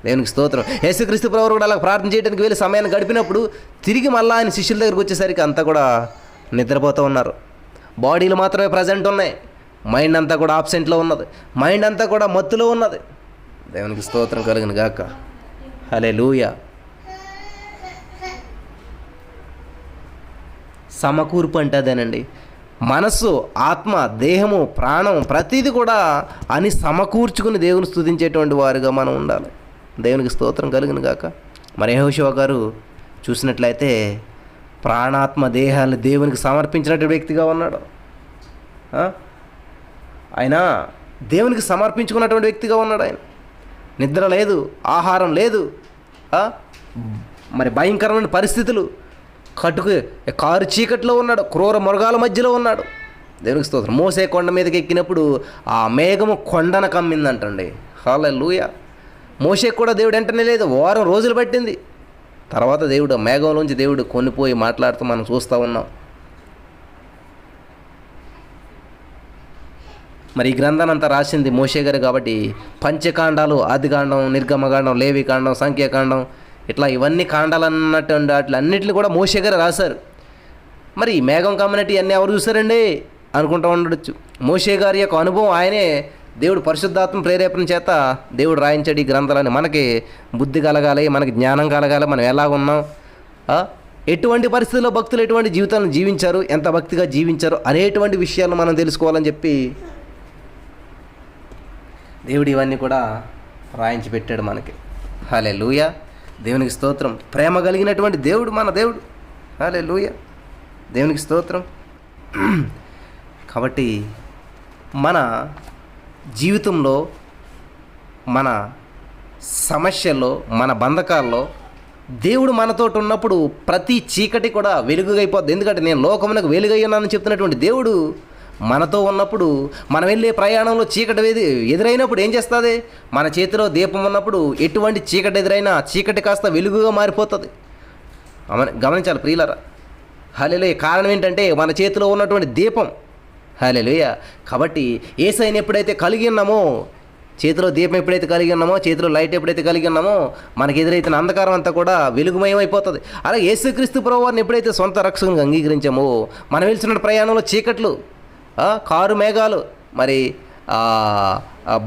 దేవునికి స్తోత్రం. యేసుక్రీస్తు ప్రభువు కూడా అలా ప్రార్థన చేయడానికి వెళ్ళి సమయాన్ని గడిపినప్పుడు తిరిగి మళ్ళీ ఆయన శిష్యుల దగ్గరికి వచ్చేసరికి అంతా కూడా నిద్రపోతూ ఉన్నారు. బాడీలు మాత్రమే ప్రజెంట్ ఉన్నాయి, మైండ్ అంతా కూడా ఆబ్సెంట్లో ఉన్నది, మైండ్ అంతా కూడా మత్తులో ఉన్నది. దేవునికి స్తోత్రం కలుగును గాక. హల్లెలూయా. సమకూర్పు అంటే అదేనండి. మనస్సు, ఆత్మ, దేహము, ప్రాణం ప్రతిదీ కూడా అని సమకూర్చుకుని దేవుని స్తుతించేటువంటి వారుగా మనం ఉండాలి. దేవునికి స్తోత్రం కలుగును గాక. మరి యెహోషువ గారు చూసినట్లయితే ప్రాణాత్మ దేహాలు దేవునికి సమర్పించినటువంటి వ్యక్తిగా ఉన్నాడు. ఆయన దేవునికి సమర్పించుకున్నటువంటి వ్యక్తిగా ఉన్నాడు. ఆయన నిద్ర లేదు, ఆహారం లేదు, మరి భయంకరమైన పరిస్థితులు, కారు చీకట్లో ఉన్నాడు, క్రూర మృగాల మధ్యలో ఉన్నాడు. దేవునికి స్తోత్రం. మోసే కొండ మీదకి ఎక్కినప్పుడు ఆ మేఘము కొండన కమ్మిందంటండి. హల్లెలూయా. మోసే కూడా దేవుడు వెంటనే లేదు, వారం రోజులు పట్టింది. తర్వాత దేవుడు మేఘంలోంచి దేవుడు కొనిపోయి మాట్లాడుతూ మనం చూస్తూ ఉన్నాం. మరి ఈ గ్రంథాన్ని అంతా రాసింది మోషే గారు కాబట్టి పంచకాండాలు, ఆదికాండం, నిర్గమకాండం, లేవికాండం, సంఖ్యాకాండం, ఇట్లా ఇవన్నీ కాండాలు అన్నట్టు అన్నిటిని కూడా మోషే గారు రాశారు. మరి ఈ మేఘం కమ్యూనిటీ అన్నీ ఎవరు చూసారండి అనుకుంటూ ఉండొచ్చు. మోషే గారి యొక్క అనుభవం ఆయనే దేవుడు పరిశుద్ధాత్మ ప్రేరేపణ చేత దేవుడు రాయించాడు ఈ గ్రంథాలని. మనకి బుద్ధి కలగాలి, మనకి జ్ఞానం కలగాలి, మనం ఎలా ఉన్నాం, ఎటువంటి పరిస్థితుల్లో భక్తులు ఎటువంటి జీవితాలను జీవించారు, ఎంత భక్తిగా జీవించారు అనేటువంటి విషయాలు మనం తెలుసుకోవాలని చెప్పి దేవుడు ఇవన్నీ కూడా రాయించి పెట్టాడు మనకి. హల్లెలూయా. దేవునికి స్తోత్రం. ప్రేమ కలిగినటువంటి దేవుడు మన దేవుడు. హల్లెలూయా. దేవునికి స్తోత్రం. కాబట్టి మన జీవితంలో, మన సమస్యల్లో, మన బంధకాల్లో దేవుడు మనతోటి ఉన్నప్పుడు ప్రతి చీకటి కూడా వెలుగుగా అయిపోద్ది. ఎందుకంటే నేను లోకమునకు వెలుగై ఉన్నానని చెప్తున్నటువంటి దేవుడు మనతో ఉన్నప్పుడు, మనం వెళ్ళే ప్రయాణంలో చీకటి ఎదురైనప్పుడు ఏం చేస్తుంది? మన చేతిలో దీపం ఉన్నప్పుడు ఎటువంటి చీకటి ఎదురైనా చీకటి కాస్త వెలుగుగా మారిపోతుంది. గమనించాలి ప్రియులారా. హల్లెలూయా. కారణం ఏంటంటే మన చేతిలో ఉన్నటువంటి దీపం. హల్లెలూయా. కాబట్టి యేసయ్యను ఎప్పుడైతే కలిగి ఉన్నామో, చేతిలో దీపం ఎప్పుడైతే కలిగి ఉన్నామో, చేతిలో లైట్ ఎప్పుడైతే కలిగి ఉన్నామో, మనకి ఎదురైతే అంధకారం అంతా కూడా వెలుగుమయమైపోతుంది. అలాగే యేసుక్రీస్తు ప్రభువారిని ఎప్పుడైతే సొంత రక్షకునిగా అంగీకరించామో, మనం వెళ్తున్న ప్రయాణంలో చీకట్లు, కారు మేఘాలు, మరి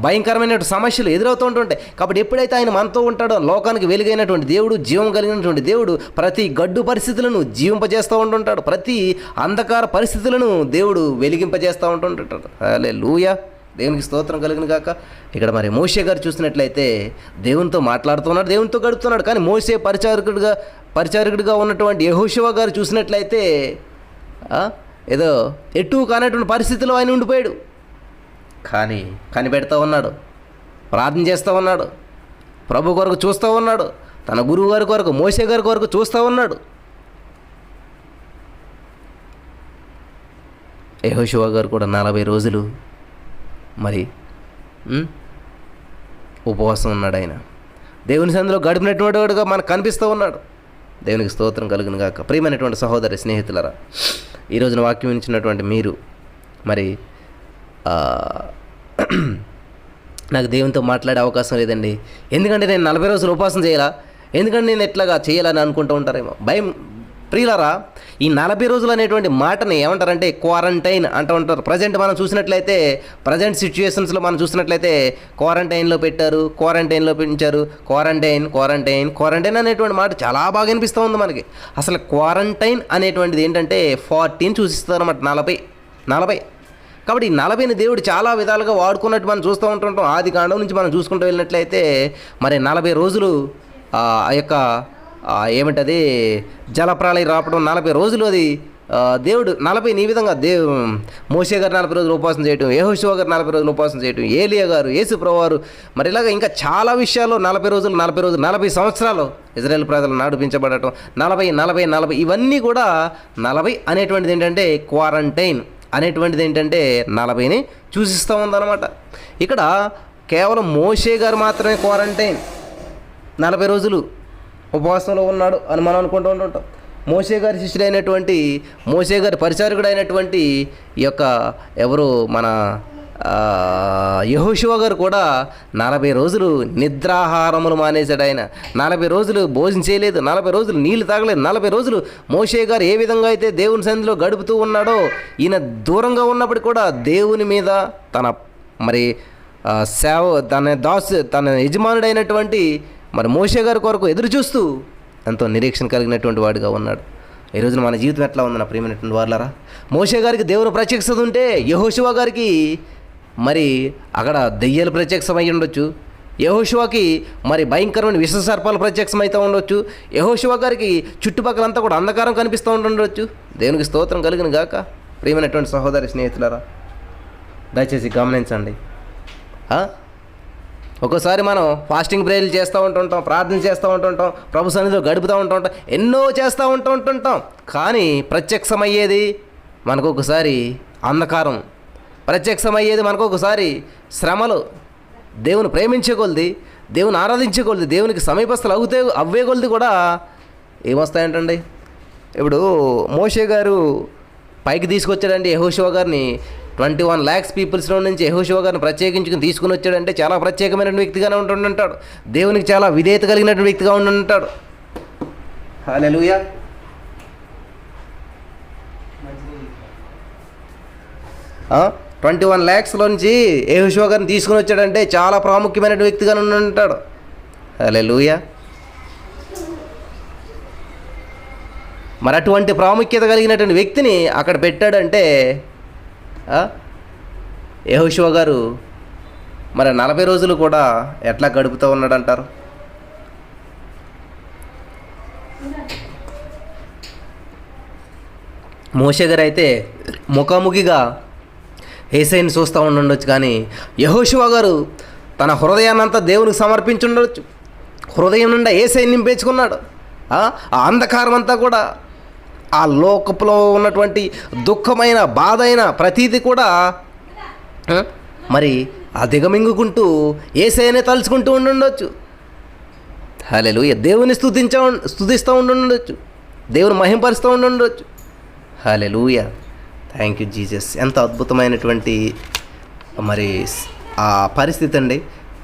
భయంకరమైనటువంటి సమస్యలు ఎదురవుతూ ఉంటుంటాయి. కాబట్టి ఎప్పుడైతే ఆయన మనతో ఉంటాడో, లోకానికి వెలుగైనటువంటి దేవుడు, జీవం కలిగినటువంటి దేవుడు ప్రతి గడ్డు పరిస్థితులను జీవింపజేస్తూ ఉంటుంటాడు. ప్రతి అంధకార పరిస్థితులను దేవుడు వెలిగింపజేస్తూ ఉంటుంటాడు. హల్లెలూయా, దేవునికి స్తోత్రం కలిగిన గాక. ఇక్కడ మరి మోషే గారు చూసినట్లయితే దేవునితో మాట్లాడుతున్నాడు, దేవునితో గడుపుతున్నాడు. కానీ మోషే పరిచారకుడిగా ఉన్నటువంటి యెహోషువ గారు చూసినట్లయితే ఏదో ఎటు కానటువంటి పరిస్థితిలో ఆయన ఉండిపోయాడు. కానీ కనిపెడతా ఉన్నాడు, ప్రార్థన చేస్తూ ఉన్నాడు, ప్రభు కొరకు చూస్తూ ఉన్నాడు, తన గురువు గారి కొరకు, మోషే గారి కొరకు చూస్తూ ఉన్నాడు. యెహోషువ గారు కూడా 40 రోజులు మరి ఉపవాసం ఉన్నాడు. ఆయన దేవుని సన్నిధిలో గడిపినటువంటి వాడుగా మనకు కనిపిస్తూ ఉన్నాడు. దేవునికి స్తోత్రం కలుగును గాక. ప్రియమైనటువంటి సహోదరి స్నేహితులరా, ఈ రోజున వాక్యం ఇచ్చినటువంటి మీరు మరి నాకు దేవునితో మాట్లాడే అవకాశం లేదండి, ఎందుకంటే నేను 40 రోజులు ఉపవాసం చేయాలా, ఎందుకంటే నేను ఎట్లాగా చేయాలని అనుకుంటూ ఉంటారేమో. భయం ప్రియులరా, ఈ 40 రోజులు అనేటువంటి మాటని ఏమంటారంటే క్వారంటైన్ అంటూ ఉంటారు. ప్రజెంట్ మనం చూసినట్లయితే, ప్రజెంట్ సిచ్యువేషన్స్లో మనం చూసినట్లయితే క్వారంటైన్లో పెట్టారు, క్వారంటైన్లో పెంచారు, క్వారంటైన్ అనేటువంటి మాట చాలా బాగా అనిపిస్తూ ఉంది మనకి. అసలు క్వారంటైన్ అనేటువంటిది ఏంటంటే 40 సూచిస్తారు అన్నమాట, 40. కాబట్టి ఈ 40ని దేవుడు చాలా విధాలుగా వాడుకున్నట్టు మనం చూస్తూ ఉంటుంటాం. ఆది కాండం నుంచి మనం చూసుకుంటూ వెళ్ళినట్లయితే మరి 40 రోజులు ఆ యొక్క ఏమిటది జలప్రాళయం రావడం, 40 రోజులు అది దేవుడు 40 ఈ విధంగా మోషే గారు 40 రోజులు ఉపవాసం చేయటం, యెహోషువ గారు 40 రోజులు ఉపవాసం చేయటం, ఏలియా గారు, యేసు ప్రభువు వారు, మరి ఇలాగ ఇంకా చాలా విషయాల్లో 40 రోజులు 40 సంవత్సరాలు ఇజ్రాయేల్ ప్రజలు నడిపించబడటం, 40 ఇవన్నీ కూడా 40 అనేటువంటిది ఏంటంటే క్వారంటైన్ అనేటువంటిది ఏంటంటే 40ని సూచిస్తూ ఉందన్నమాట. ఇక్కడ కేవలం మోషే గారు మాత్రమే క్వారంటైన్ 40 రోజులు ఉపవాసంలో ఉన్నాడు అని మనం అనుకుంటూ ఉంటుంటాం. మోషే గారి శిష్యుడైనటువంటి, మోషే గారి పరిచారకుడు అయినటువంటి ఈ యొక్క ఎవరు మన యెహోషువ గారు కూడా 40 రోజులు నిద్రాహారములు మానేశాడు. ఆయన 40 రోజులు భోజనం చేయలేదు, 40 రోజులు నీళ్లు తాగలేదు, 40 రోజులు మోషే గారు ఏ విధంగా అయితే దేవుని సన్నిధిలో గడుపుతూ ఉన్నాడో, ఈయన దూరంగా ఉన్నప్పుడు కూడా దేవుని మీద తన మరి తన యజమానుడైనటువంటి మరి మోషే గారి కొరకు ఎదురు చూస్తూ ఎంతో నిరీక్షణ కలిగినటువంటి వాడిగా ఉన్నాడు. ఈ రోజున మన జీవితం ఎట్లా ఉంది నా ప్రియమైనటువంటి వాళ్ళరా? మోషే గారికి దేవుని ప్రత్యక్షత ఉంటే యెహోషువ గారికి మరి అక్కడ దెయ్యాలు ప్రత్యక్షమై ఉండొచ్చు, యెహోషువకి మరి భయంకరమైన విష సర్పాలు ప్రత్యక్షమైతే ఉండొచ్చు, యెహోషువ గారికి చుట్టుపక్కలంతా కూడా అంధకారం కనిపిస్తూ ఉండొచ్చు. దేవునికి స్తోత్రం కలిగిన గాక. ప్రియమైనటువంటి సహోదరి స్నేహితులారా, దయచేసి గమనించండి. ఒక్కోసారి మనం ఫాస్టింగ్ ప్రేయర్లు చేస్తూ ఉంటుంటాం, ప్రార్థన చేస్తూ ఉంటుంటాం, ప్రభు సన్నిధిలో గడుపుతూ ఉంటుంటాం, ఎన్నో చేస్తూ ఉంటుంటాం. కానీ ప్రత్యక్షమయ్యేది మనకు ఒకసారి అంధకారం, ప్రత్యక్షమయ్యేది మనకు ఒకసారి శ్రమలు. దేవుని ప్రేమించే కొలది, దేవుని ఆరాధించే కొలది, దేవునికి సమీపస్తులు అవ్వే కొలది కూడా ఏమొస్తాయంటండి. ఇప్పుడు మోషే గారు పైకి తీసుకొచ్చాడండి యెహోషువ గారిని, 21 lakhs పీపుల్స్లో నుంచి యెహోషువ గారిని ప్రత్యేకించుకుని తీసుకుని వచ్చాడంటే చాలా ప్రత్యేకమైన వ్యక్తిగానే ఉంటుంటాడు, దేవునికి చాలా విధేయత కలిగినటువంటి వ్యక్తిగా ఉంటుంటాడు. హల్లెలూయా. ఆ 21 lakhsలో నుంచి యెహోషువ గారిని తీసుకుని వచ్చాడంటే చాలా ప్రాముఖ్యమైన వ్యక్తిగా ఉంటుంటాడు. హల్లెలూయా. మరి అటువంటి ప్రాముఖ్యత కలిగినటువంటి వ్యక్తిని అక్కడ పెట్టాడంటే యెహోషువ గారు మరి 40 రోజులు కూడా ఎట్లా గడుపుతూ ఉన్నాడంటారు? మోషే గారు అయితే ముఖాముఖిగా యేసయ్యని చూస్తూ ఉండొచ్చు, కానీ యెహోషువ గారు తన హృదయాన్నంతా దేవునికి సమర్పించి ఉండవచ్చు. హృదయం నుండి యేసయ్యని నింపేసుకున్నాడు. ఆ అంధకారం అంతా కూడా, ఆ లోకపులో ఉన్నటువంటి దుఃఖమైన బాధ అయిన ప్రతీది కూడా మరి ఆ దిగమింగుకుంటూ యేసయ్యనే తలుచుకుంటూ ఉండొచ్చు. హల్లెలూయా. దేవుని స్తుతిస్తూ ఉండొచ్చు, దేవుని మహింపరుస్తూ ఉండొచ్చు. హల్లెలూయా. Thank you Jesus. ఎంత అద్భుతమైనటువంటి మరి ఆ పరిస్థితి అండి.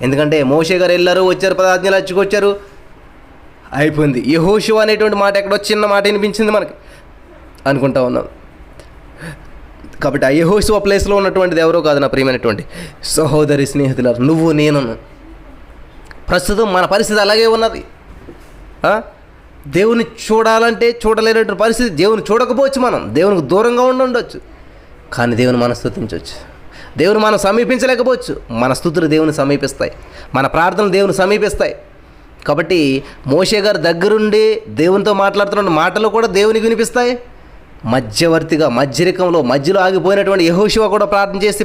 ఎందుకంటే మోషే గారు వెళ్ళారు, వచ్చారు, 10 ఆజ్ఞలు వచ్చుకొచ్చారు, అయిపోయింది. యెహోషువ అనేటువంటి మాట ఎక్కడో చిన్న మాట వినిపించింది మనకి అనుకుంటా ఉన్నాం. కాబట్టి ఆ యెహోషువ ప్లేస్లో ఉన్నటువంటిది ఎవరో కాదు నా ప్రియమైనటువంటి సహోదరి స్నేహితులారు, నువ్వు నేను. ప్రస్తుతం మన పరిస్థితి అలాగే ఉన్నది. దేవుని చూడాలంటే చూడలేనటువంటి పరిస్థితి. దేవుని చూడకపోవచ్చు, మనం దేవునికి దూరంగా ఉండొచ్చు, కానీ దేవుని మనం స్తుతించవచ్చు. దేవుని మనం సమీపించలేకపోవచ్చు, మన స్తుతులు దేవుని సమీపిస్తాయి, మన ప్రార్థనలు దేవుని సమీపిస్తాయి. కాబట్టి మోషే గారు దగ్గరుండి దేవునితో మాట్లాడుతున్న మాటలు కూడా దేవునికి వినిపిస్తాయి. మధ్యవర్తిగా మధ్యరికంలో మధ్యలో ఆగిపోయినటువంటి యెహోషువ కూడా ప్రార్థన చేసి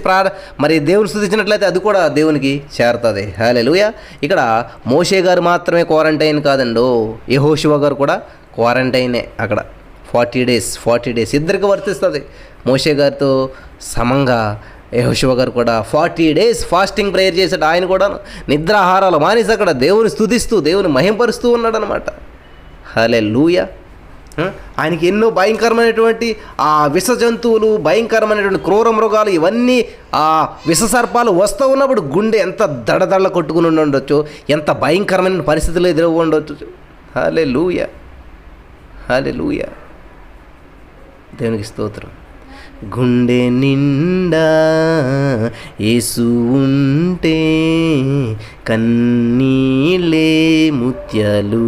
మరి దేవుని స్తుతించినట్లయితే అది కూడా దేవునికి చేరుతుంది. హల్లెలూయా. ఇక్కడ మోషే గారు మాత్రమే క్వారంటైన్ కాదండి, యెహోషువ గారు కూడా క్వారంటైనే. అక్కడ 40 days ఇద్దరికి వర్తిస్తుంది. మోషే గారితో సమంగా యెహోషువ గారు కూడా 40 days ఫాస్టింగ్ ప్రేయర్ చేశాడు. ఆయన కూడా నిద్రాహారాలు మానేసి అక్కడ దేవుని స్తుతిస్తూ దేవుని మహింపరుస్తూ ఉన్నాడు అనమాట. హల్లెలూయా. ఆయనకి ఎన్నో భయంకరమైనటువంటి ఆ విష జంతువులు, భయంకరమైనటువంటి క్రూర మృగాలు, ఇవన్నీ ఆ విష సర్పాలు వస్తూ ఉన్నప్పుడు గుండె ఎంత దడదళ్ళ కొట్టుకుని ఉండొచ్చు, ఎంత భయంకరమైన పరిస్థితులు ఎదురు ఉండొచ్చు. హల్లెలూయా, హల్లెలూయా. దేవునికి స్తోత్రం. గుండె నిండా యేసు ఉంటే కన్నీళ్ళే ముత్యాలు.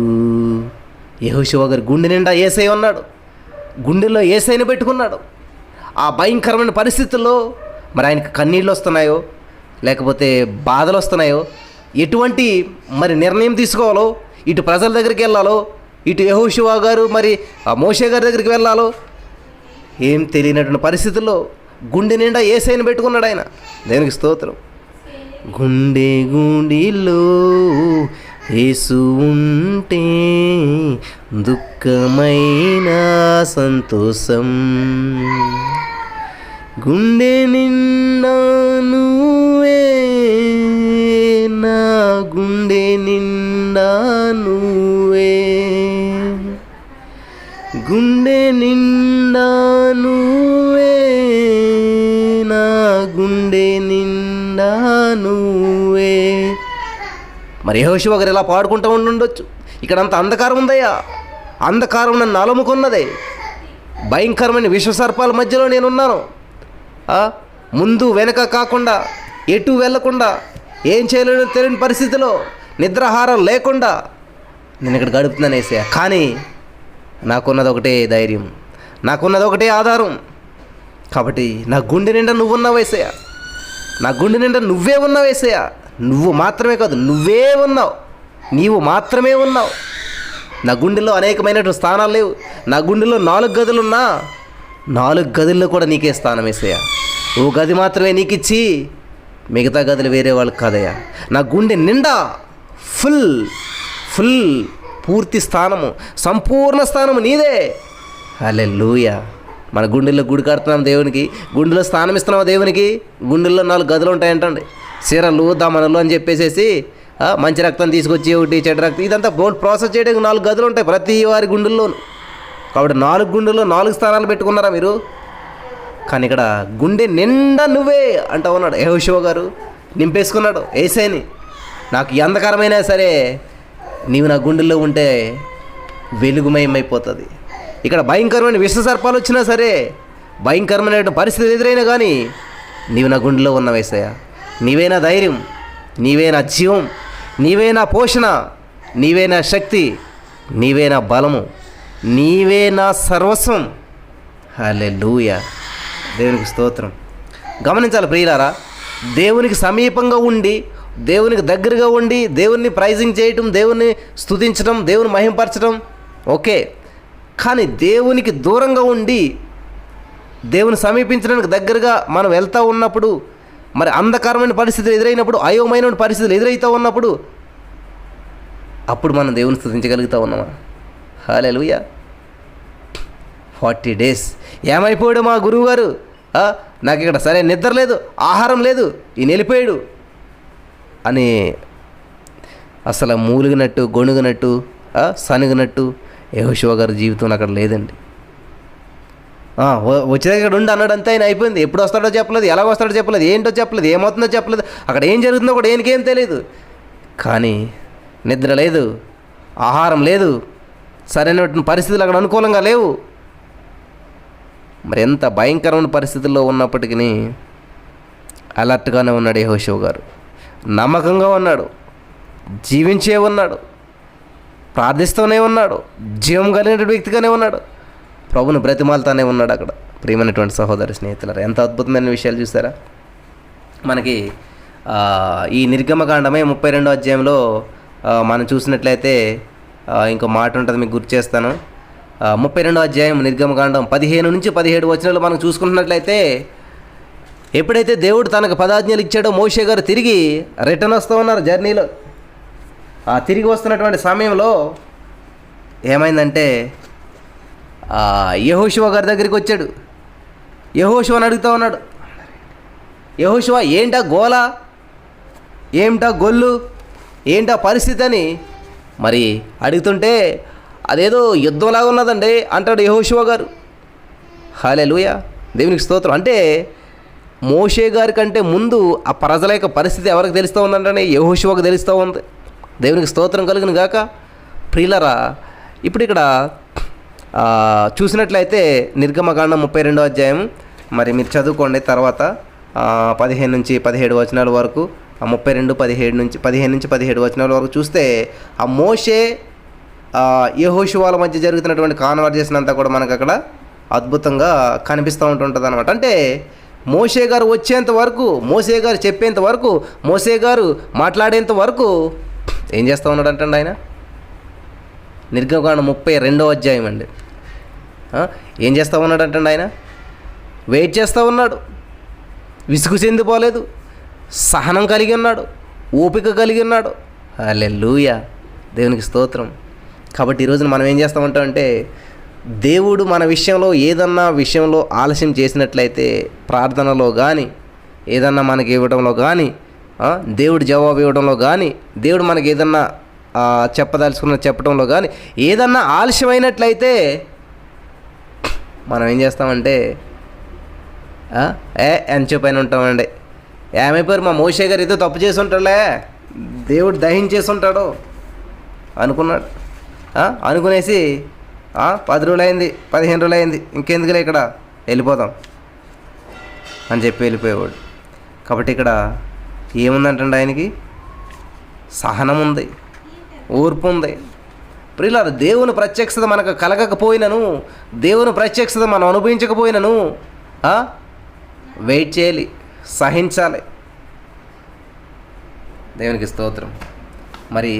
యెహోషువ గారు గుండె నిండా యేసయ్య ఉన్నాడు, గుండెల్లో యేసయ్యని పెట్టుకున్నాడు. ఆ భయంకరమైన పరిస్థితుల్లో మరి ఆయనకు కన్నీళ్ళు వస్తున్నాయో లేకపోతే బాధలు వస్తున్నాయో, ఎటువంటి మరి నిర్ణయం తీసుకోవాలో, ఇటు ప్రజల దగ్గరికి వెళ్ళాలో, ఇటు యెహోషువ గారు మరి ఆ మోషే గారి దగ్గరికి వెళ్ళాలో ఏం తెలియనటువంటి పరిస్థితుల్లో గుండె నిండా యేసయ్యని పెట్టుకున్నాడు ఆయన. దేవునికి స్తోత్రం. గుండె గుండిలో యేసు ఉంటే దుఃఖమైన సంతోషం, గుండె నిండా నువ్వే, నా గుండె నిండా నువ్వే, గుండె నిండా నువ్వే, నా గుండె నిండా నువ్వే. మరి యెహోషువ గారు ఇలా పాడుకుంటూ ఉండొచ్చు. ఇక్కడ అంత అంధకారం ఉందయ్యా, అంధకారం నన్ను అలముకున్నదే, భయంకరమైన విషసర్పాల మధ్యలో నేనున్నాను. ముందు వెనక కాకుండా, ఎటు వెళ్లకుండా, ఏం చేయలేదో తెలియని పరిస్థితిలో, నిద్రాహారం లేకుండా నేను ఇక్కడ గడుపుతున్నాను యేసయ్యా. కానీ నాకున్నది ఒకటే ధైర్యం, నాకున్నది ఒకటే ఆధారం. కాబట్టి నా గుండె నిండా నువ్వు ఉన్నావు యేసయ్యా, నా గుండె నిండా నువ్వే ఉన్నావు యేసయ్యా. నువ్వు మాత్రమే కాదు, నువ్వే ఉన్నావు, నీవు మాత్రమే ఉన్నావు. నా గుండెల్లో అనేకమైనటువంటి స్థానాలు లేవు. నా గుండెల్లో 4 గదులున్నా 4 గదుల్లో కూడా నీకే స్థానం యేసయ్యా. ఓ గది మాత్రమే నీకు ఇచ్చి మిగతా గదులు వేరే వాళ్ళకి కాదయ్యా. నా గుండె నిండా ఫుల్ పూర్తి స్థానము, సంపూర్ణ స్థానము నీదే. హల్లెలూయా. మన గుండెల్లో గుడి కడుతున్నాం దేవునికి, గుండెలో స్థానం ఇస్తున్నాం దేవునికి. గుండెల్లో 4 గదులు ఉంటాయంటండి, సిరలు దమనలు అని చెప్పేసేసి మంచి రక్తం తీసుకొచ్చి ఒకటి చెడ్డ రక్తం ఇదంతా ప్రాసెస్ చేయడానికి 4 గదులు ఉంటాయి ప్రతి వారి గుండెల్లోనూ. కాబట్టి 4 గుండెల్లో 4 స్థానాలు పెట్టుకున్నారా మీరు? కానీ ఇక్కడ గుండె నిండా నువ్వే అంటా ఉన్నాడు యెహోషువ గారు, నింపేసుకున్నాడు యేసయ్యని. నాకు ఈ అంధకారమైనా సరే నీవు నా గుండెల్లో ఉంటే వెలుగుమయమైపోతుంది. ఇక్కడ భయంకరమైన విషసర్పాలు వచ్చినా సరే, భయంకరమైన పరిస్థితి ఎదురైనా కానీ నీవు నా గుండెలో ఉన్న యేసయ్యా. నీవే నా ధైర్యం, నీవే నా జీవం, నీవే నా పోషణ, నీవే నా శక్తి, నీవే నా బలము, నీవే నా సర్వస్వం. హల్లెలూయా. దేవునికి స్తోత్రం. గమనించాలి ప్రియులారా, దేవునికి సమీపంగా ఉండి, దేవునికి దగ్గరగా ఉండి, దేవుణ్ణి ప్రైజింగ్ చేయటం, దేవుణ్ణి స్తుతించడం, దేవుని మహింపరచడం ఓకే. కానీ దేవునికి దూరంగా ఉండి దేవుని సమీపించడానికి దగ్గరగా మనం వెళ్తూ ఉన్నప్పుడు, మరి అంధకారమైన పరిస్థితులు ఎదురైనప్పుడు, అయోమయమైన పరిస్థితులు ఎదురైతూ ఉన్నప్పుడు, అప్పుడు మనం దేవుని స్తుతించగలుగుతూ ఉన్నామా? హల్లెలూయా. 40 days ఏమైపోయాడు మా గురువు గారు, నాకు ఇక్కడ సరే నిద్ర లేదు, ఆహారం లేదు, ఈయన వెళ్ళిపోయాడు అని అసలు మూలిగినట్టు, గొణుగినట్టు, సనుగినట్టు యెహోషువ గారి జీవితం అక్కడ లేదండి. వచ్చే దగ్గర ఉండి అన్నాడు అంతే, ఆయన అయిపోయింది. ఎప్పుడు వస్తాడో చెప్పలేదు, ఎలాగ వస్తాడో చెప్పలేదు, ఏంటో చెప్పలేదు, ఏమవుతుందో చెప్పలేదు, అక్కడ ఏం జరుగుతుందో కూడా ఏం తెలియదు. కానీ నిద్ర లేదు, ఆహారం లేదు, సరైనటువంటి పరిస్థితులు అక్కడ అనుకూలంగా లేవు. మరి ఎంత భయంకరమైన పరిస్థితుల్లో ఉన్నప్పటికీ అలర్ట్గానే ఉన్నాడు యెహోషువ గారు, నమ్మకంగా ఉన్నాడు, జీవించే ఉన్నాడు, ప్రార్థిస్తూనే ఉన్నాడు, జీవం కలిగిన వ్యక్తిగానే ఉన్నాడు, ప్రభుని బ్రతిమాలుతానే ఉన్నాడు అక్కడ. ప్రియమైనటువంటి సహోదరి స్నేహితులారా, ఎంత అద్భుతమైన విషయాలు చూసారా. మనకి ఈ నిర్గమకాండమే 32వ అధ్యాయంలో మనం చూసినట్లయితే ఇంకో మాట ఉంటుంది, మీకు గుర్తు చేస్తాను. 32వ అధ్యాయం నిర్గమకాండం 15 నుంచి 17 వచనాలు మనం చూసుకుంటున్నట్లయితే, ఎప్పుడైతే దేవుడు తనకు పదాజ్ఞలు ఇచ్చాడో మోషే గారు తిరిగి రిటర్న్ వస్తూ ఉన్నారు జర్నీలో. ఆ తిరిగి వస్తున్నటువంటి సమయంలో ఏమైందంటే యెహోషువ గారి దగ్గరికి వచ్చాడు. యెహోషువని అడుగుతూ ఉన్నాడు, యెహోషువ ఏంటా గోల, ఏమిటా గొల్లు, ఏంటా పరిస్థితి అని మరి అడుగుతుంటే, అదేదో యుద్ధంలాగా ఉన్నదండి అంటాడు యెహోషువ గారు. హల్లెలూయా, దేవునికి స్తోత్రం. అంటే మోషే గారి కంటే ముందు ఆ ప్రజల యొక్క పరిస్థితి ఎవరికి తెలుస్తూ ఉందంటే యెహోషువకు తెలుస్తూ ఉంది. దేవునికి స్తోత్రం కలుగును గాక. ప్రియులరా, ఇప్పుడు ఇక్కడ చూసినట్లయితే నిర్గమకాండం 32వ అధ్యాయం మరి మీరు చదువుకోండి. తర్వాత 15 నుంచి 17 వచనాల వరకు, 32, 15 నుంచి 17 వచనాల వరకు చూస్తే ఆ మోషే యెహోషువల మధ్య జరుగుతున్నటువంటి కాన్వర్జేషన్ అంతా కూడా మనకు అక్కడ అద్భుతంగా కనిపిస్తూ ఉంటుంటుంది అనమాట. అంటే మోషే గారు వచ్చేంత వరకు, మోషే గారు చెప్పేంత వరకు, మోషే గారు మాట్లాడేంత వరకు ఏం చేస్తూ ఉన్నాడు అంటే ఆయన, నిర్గమకాండం 32వ అధ్యాయం అండి, ఏం చేస్తూ ఉన్నాడు అంటే ఆయన వెయిట్ చేస్తూ ఉన్నాడు, విసుగు చెందిపోలేదు, సహనం కలిగి ఉన్నాడు, ఓపిక కలిగి ఉన్నాడు. హల్లెలూయా, దేవునికి స్తోత్రం. కాబట్టి ఈరోజున మనం ఏం చేస్తామంటామంటే, దేవుడు మన విషయంలో ఏదన్నా విషయంలో ఆలస్యం చేసినట్లయితే, ప్రార్థనలో కానీ ఏదన్నా మనకి ఇవ్వడంలో కానీ, దేవుడు జవాబు ఇవ్వడంలో కానీ, దేవుడు మనకి ఏదన్నా చెప్పడంలో కానీ ఏదన్నా ఆలస్యమైనట్లయితే మనం ఏం చేస్తామంటే అని చెప్పైన ఉంటామండి. ఏమైపోయారు, మా మోషే గారు ఏదో తప్పు చేసి ఉంటాడులే, దేవుడు దహించేసి ఉంటాడు అనుకున్నాడు. అనుకునేసి 10 రోజులు అయింది, 15 రోజులు అయింది, ఇంకెందుకులే ఇక్కడ వెళ్ళిపోదాం అని చెప్పి వెళ్ళిపోయేవాడు. కాబట్టి ఇక్కడ ఏముందంటే ఆయనకి సహనం ఉంది, ఓర్పు ఉంది. ప్రియులారా, దేవుని ప్రత్యక్షత మనకు కలగకపోయినను, దేవుని ప్రత్యక్షత మనం అనుభవించకపోయినను వెయిట్ చేయాలి, సహించాలి. దేవునికి స్తోత్రం. మరి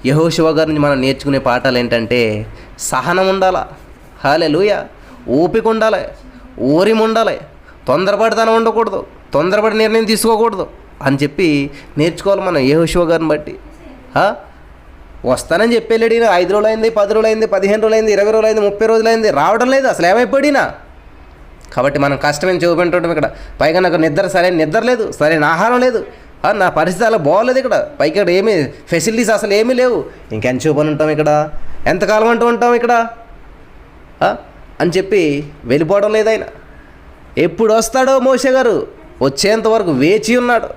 యెహోషువ గారి నుంచి మనం నేర్చుకునే పాఠాలు ఏంటంటే, సహనం ఉండాలి, హల్లెలూయా, ఓపిక ఉండాలి, ఓరిమ ఉండాలి, తొందరపడితనం ఉండకూడదు, తొందరపడి నిర్ణయం తీసుకోకూడదు అని చెప్పి నేర్చుకోవాలి మనం యెహోషువ గారిని బట్టి. వస్తానని చెప్పి వెళ్ళాడినా 5 రోజులు అయింది, 10 రోజులు అయింది, 15 రోజులు అయింది, 20 రోజులు అయింది, 30 రోజులు అయింది, రావడం లేదు, అసలు ఏమైపోయినా. కాబట్టి మనం కష్టమని చూపించడం ఇక్కడ. పైగా నాకు సరైన నిద్ర లేదు, సరైన ఆహారం లేదు, నా పరిస్థితి అలా బాగోలేదు ఇక్కడ, పైకి ఇక్కడ ఏమీ ఫెసిలిటీస్ అసలు ఏమీ లేవు, ఇంకెంత చూపని ఉంటాం ఇక్కడ, ఎంతకాలం అంటూ ఉంటాం ఇక్కడ అని చెప్పి వెళ్ళిపోవడం లేదు ఆయన. ఎప్పుడు వస్తాడో మోషే గారు వచ్చేంత వరకు వేచి ఉన్నాడు.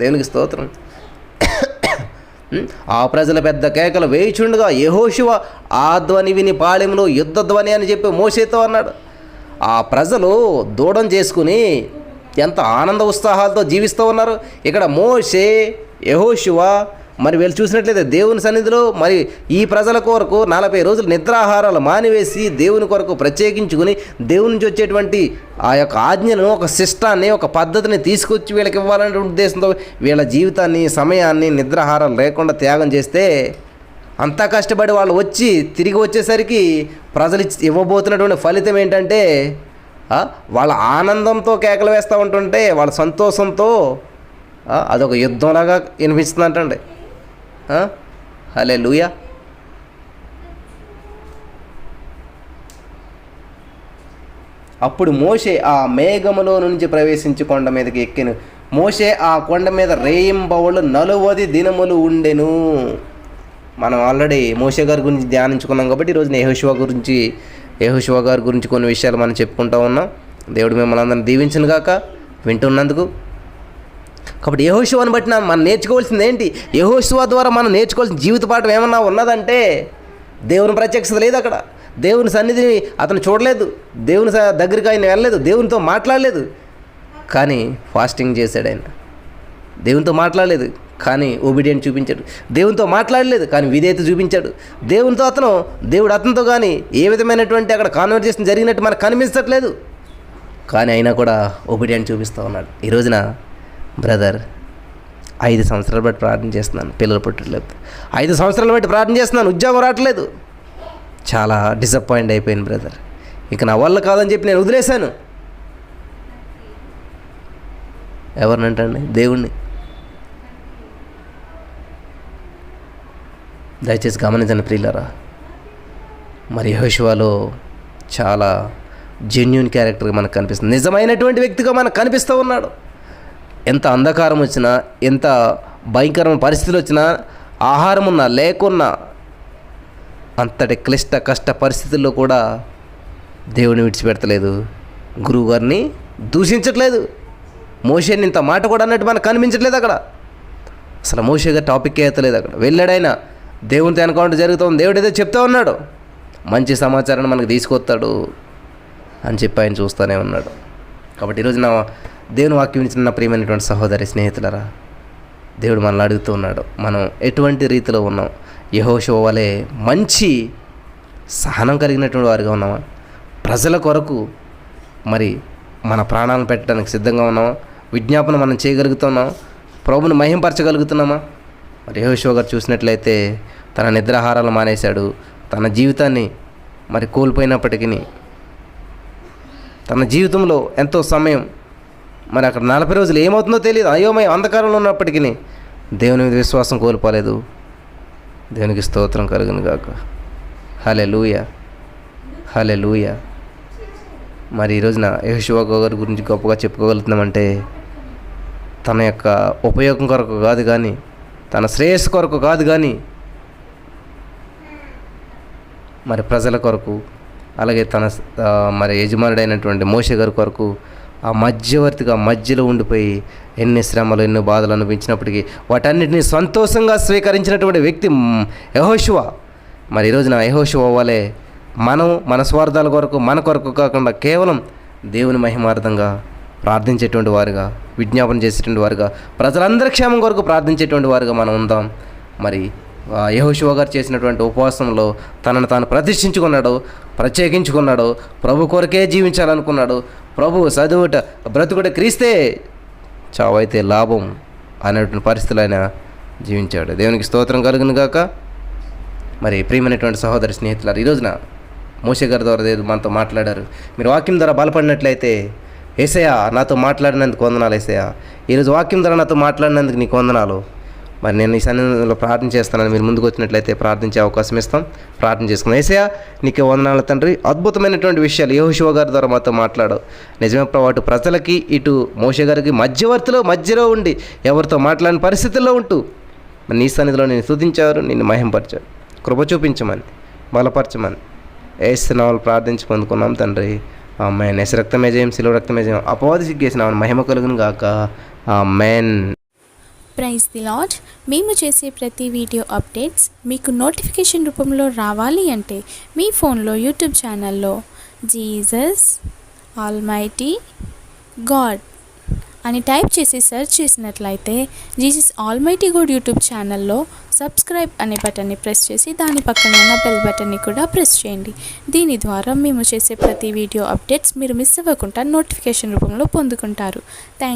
దేవునికి స్తోత్రం. ఆ ప్రజల పెద్ద కేకలు వేయిచుండగా యెహోషువ ఆ ధ్వని విని పాళెంలో యుద్ధ ధ్వని అని చెప్పి మోషేతో అన్నాడు. ఆ ప్రజలు దూడం చేసుకుని ఎంత ఆనంద ఉత్సాహాలతో జీవిస్తూ ఉన్నారు. ఇక్కడ మోషే, యెహోషువ మరి వీళ్ళు చూసినట్లయితే దేవుని సన్నిధిలో మరి ఈ ప్రజల కొరకు 40 రోజులు నిద్రాహారాలు మానివేసి దేవుని కొరకు ప్రత్యేకించుకుని దేవుని నుంచి వచ్చేటువంటి ఆ యొక్క ఆజ్ఞను, ఒక శిష్టాన్ని, ఒక పద్ధతిని తీసుకొచ్చి వీళ్ళకి ఇవ్వాలనే ఉద్దేశంతో వీళ్ళ జీవితాన్ని, సమయాన్ని నిద్రాహారాలు లేకుండా త్యాగం చేస్తే, అంతా కష్టపడి వాళ్ళు వచ్చి తిరిగి వచ్చేసరికి ప్రజలు ఇవ్వబోతున్నటువంటి ఫలితం ఏంటంటే వాళ్ళ ఆనందంతో కేకలు వేస్తూ ఉంటుంటే, వాళ్ళ సంతోషంతో అదొక యుద్ధంలాగా వినిపిస్తుందంటండి. హల్లెలూయా. అప్పుడు మోషే ఆ మేఘములో నుంచి ప్రవేశించి కొండ మీదకి ఎక్కెను. మోషే ఆ కొండ మీద రేయింబవళ్ళు 40 దినములు ఉండెను. మనం ఆల్రెడీ మోషే గారి గురించి ధ్యానించుకున్నాం కాబట్టి ఈరోజు యెహోషువ గారి గురించి కొన్ని విషయాలు మనం చెప్పుకుంటూ ఉన్నాం. దేవుడు మిమ్మల్ని అందరిని దీవించును గాక వింటున్నందుకు. కాబట్టి యెహోషువని బట్టి మనం నేర్చుకోవాల్సింది ఏంటి, యెహోషువ ద్వారా మనం నేర్చుకోవాల్సిన జీవిత పాఠం ఏమన్నా ఉన్నదంటే, దేవుని ప్రత్యక్షత లేదు అక్కడ, దేవుని సన్నిధిని అతను చూడలేదు, దేవుని దగ్గరికి ఆయన వెళ్ళలేదు, దేవునితో మాట్లాడలేదు. కానీ ఫాస్టింగ్ చేశాడు ఆయన. దేవునితో మాట్లాడలేదు కానీ ఒబీడియంట్ చూపించాడు. దేవునితో మాట్లాడలేదు కానీ విధేయత చూపించాడు. దేవుడు అతనితో కానీ ఏ విధమైనటువంటి అక్కడ కాన్వర్జేషన్ జరిగినట్టు మనకు కనిపించట్లేదు. కానీ అయినా కూడా ఒబీడియంట్ చూపిస్తూ ఉన్నాడు. ఈ రోజున బ్రదర్ 5 సంవత్సరాలు బట్టి ప్రార్థన చేస్తున్నాను, పిల్లలు పుట్టట్లేదు. 5 సంవత్సరాలు బట్టి ప్రార్థన చేస్తున్నాను, ఉద్యోగం రావట్లేదు. చాలా డిసప్పాయింట్ అయిపోయింది బ్రదర్. ఇక నా వల్ల కాదని చెప్పి నేను వదిలేశాను. ఎవరినంటండి? దేవుణ్ణి. దయచేసి గమనించండి ప్రియులారా. మరి యెహోషువలో చాలా జెన్యూన్ క్యారెక్టర్గా మనకు కనిపిస్తుంది, నిజమైనటువంటి వ్యక్తిగా మనకు కనిపిస్తూ ఉన్నాడు. ఎంత అంధకారం వచ్చినా, ఎంత భయంకరమైన పరిస్థితులు వచ్చినా, ఆహారం ఉన్నా లేకున్నా, అంతటి క్లిష్ట కష్ట పరిస్థితుల్లో కూడా దేవుని విడిచిపెడతలేదు, గురువు గారిని దూషించట్లేదు. మోషేని ఇంత మాట కూడా అన్నట్టు మనకు కనిపించట్లేదు అక్కడ. అసలు మోషే గారు టాపిక్కే ఎత్తలేదు అక్కడ. వెళ్ళాడైనా దేవునితో ఎన్కౌంటర్ జరుగుతుంది, దేవుడు ఏదో చెప్తా ఉన్నాడు, మంచి సమాచారాన్ని మనకు తీసుకొస్తాడు అని చెప్పి ఆయన చూస్తూనే ఉన్నాడు. కాబట్టి ఈరోజు నా దేవుని వాక్యం ఇచ్చిన ప్రియమైనటువంటి సహోదరి స్నేహితులరా, దేవుడు మనల్ని అడుగుతూ ఉన్నాడు, మనం ఎటువంటి రీతిలో ఉన్నాం? యెహోషువ వలె మంచి సహనం కలిగినటువంటి వారిగా ఉన్నామా? ప్రజల కొరకు మరి మన ప్రాణాలను పెట్టడానికి సిద్ధంగా ఉన్నామా? విజ్ఞాపన మనం చేయగలుగుతున్నామా? ప్రభుని మహింపరచగలుగుతున్నామా? మరి యెహోషువ గారు చూసినట్లయితే తన నిద్రాహారాలు మానేశాడు. తన జీవితాన్ని మరి కోల్పోయినప్పటికీ తన జీవితంలో ఎంతో సమయం మరి అక్కడ 40 రోజులు ఏమవుతుందో తెలియదు, అయోమయం అంధకారంలో ఉన్నప్పటికీ దేవుని మీద విశ్వాసం కోల్పోలేదు. దేవునికి స్తోత్రం కలుగును గాక. హల్లెలూయా, హల్లెలూయా. మరి ఈ రోజున యెహోషువ గారి గురించి గొప్పగా చెప్పుకోగలుగుతున్నామంటే తన యొక్క ఉపయోగం కొరకు కాదు కానీ, తన శ్రేయస్సు కొరకు కాదు కానీ, మరి ప్రజల కొరకు, అలాగే తన మరి యజమానుడైనటువంటి మోషే గారి కొరకు ఆ మధ్యవర్తిగా మధ్యలో ఉండిపోయి ఎన్ని శ్రమలు ఎన్నో బాధలు అనిపించినప్పటికీ వాటన్నిటిని సంతోషంగా స్వీకరించినటువంటి వ్యక్తి యెహోషువ. మరి ఈరోజున యెహోషువ వలె మనం మన స్వార్థాల కొరకు, మన కొరకు కాకుండా కేవలం దేవుని మహిమార్థంగా ప్రార్థించేటువంటి వారుగా, విజ్ఞాపన చేసేటువంటి వారుగా, ప్రజలందరి క్షేమం కొరకు ప్రార్థించేటువంటి వారుగా మనం ఉందాం. మరి యెహోషువ గారు చేసినటువంటి ఉపవాసంలో తనను తాను ప్రతిష్ఠించుకున్నాడు, ప్రత్యేకించుకున్నాడు, ప్రభు కొరకే జీవించాలనుకున్నాడు. ప్రభు చదువుట బ్రతుకుట క్రీస్తే, చావైతే లాభం అనేటువంటి పరిస్థితులు ఆయన జీవించాడు. దేవునికి స్తోత్రం కలుగును గాక. మరి ప్రియమైనటువంటి సహోదరి స్నేహితులారు, ఈ రోజున మోషే గారి ద్వారా మనతో మాట్లాడారు. మీరు వాక్యం ద్వారా బలపడినట్లయితే, యేసయ్యా నాతో మాట్లాడినందుకు వందనాలు యేసయ్యా, ఈరోజు వాక్యం ద్వారా నాతో మాట్లాడినందుకు నీకు వందనాలు. మరి నేను ఈ సన్నిధిలో ప్రార్థన చేస్తానని మీరు ముందుకు వచ్చినట్లయితే ప్రార్థించే అవకాశం ఇస్తాం. ప్రార్థన చేసుకున్నాం. యేసయ్యా నీకే వందనాలు తండ్రి, అద్భుతమైనటువంటి విషయాలు యెహోషువ గారి ద్వారా మాతో మాట్లాడావు. నిజమే ప్రభు, అటు ప్రజలకి ఇటు మోషే గారికి మధ్యలో ఉండి ఎవరితో మాట్లాడిన పరిస్థితుల్లో ఉంటూ మరి నీ సన్నిధిలో నేను స్తుతించారు, నిన్ను మహింపరిచారు. కృప చూపించమని, బలపరచమని యేసు నామములో ప్రార్థించి పొందుకున్నాం తండ్రి. ఆమేన్. యేసు రక్తమే జయం, శిలువ రక్తమే జయం, అపవాది సిగ్గేసిన మహిమ కలుగును గాక. ఆమేన్. Praise the Lord. మేము చేసే ప్రతి వీడియో అప్డేట్స్ మీకు నోటిఫికేషన్ రూపంలో రావాలి అంటే మీ ఫోన్లో యూట్యూబ్ ఛానల్లో జీసస్ ఆల్మైటీ గాడ్ అని టైప్ చేసి సెర్చ్ చేసినట్లయితే జీసస్ ఆల్మైటీ గాడ్ యూట్యూబ్ ఛానల్లో సబ్స్క్రైబ్ అనే బటన్ని ప్రెస్ చేసి దాని పక్కన ఉన్న బెల్ బటన్ని కూడా ప్రెస్ చేయండి. దీని ద్వారా మేము చేసే ప్రతి వీడియో అప్డేట్స్ మీరు మిస్ అవ్వకుండా నోటిఫికేషన్ రూపంలో పొందుకుంటారు.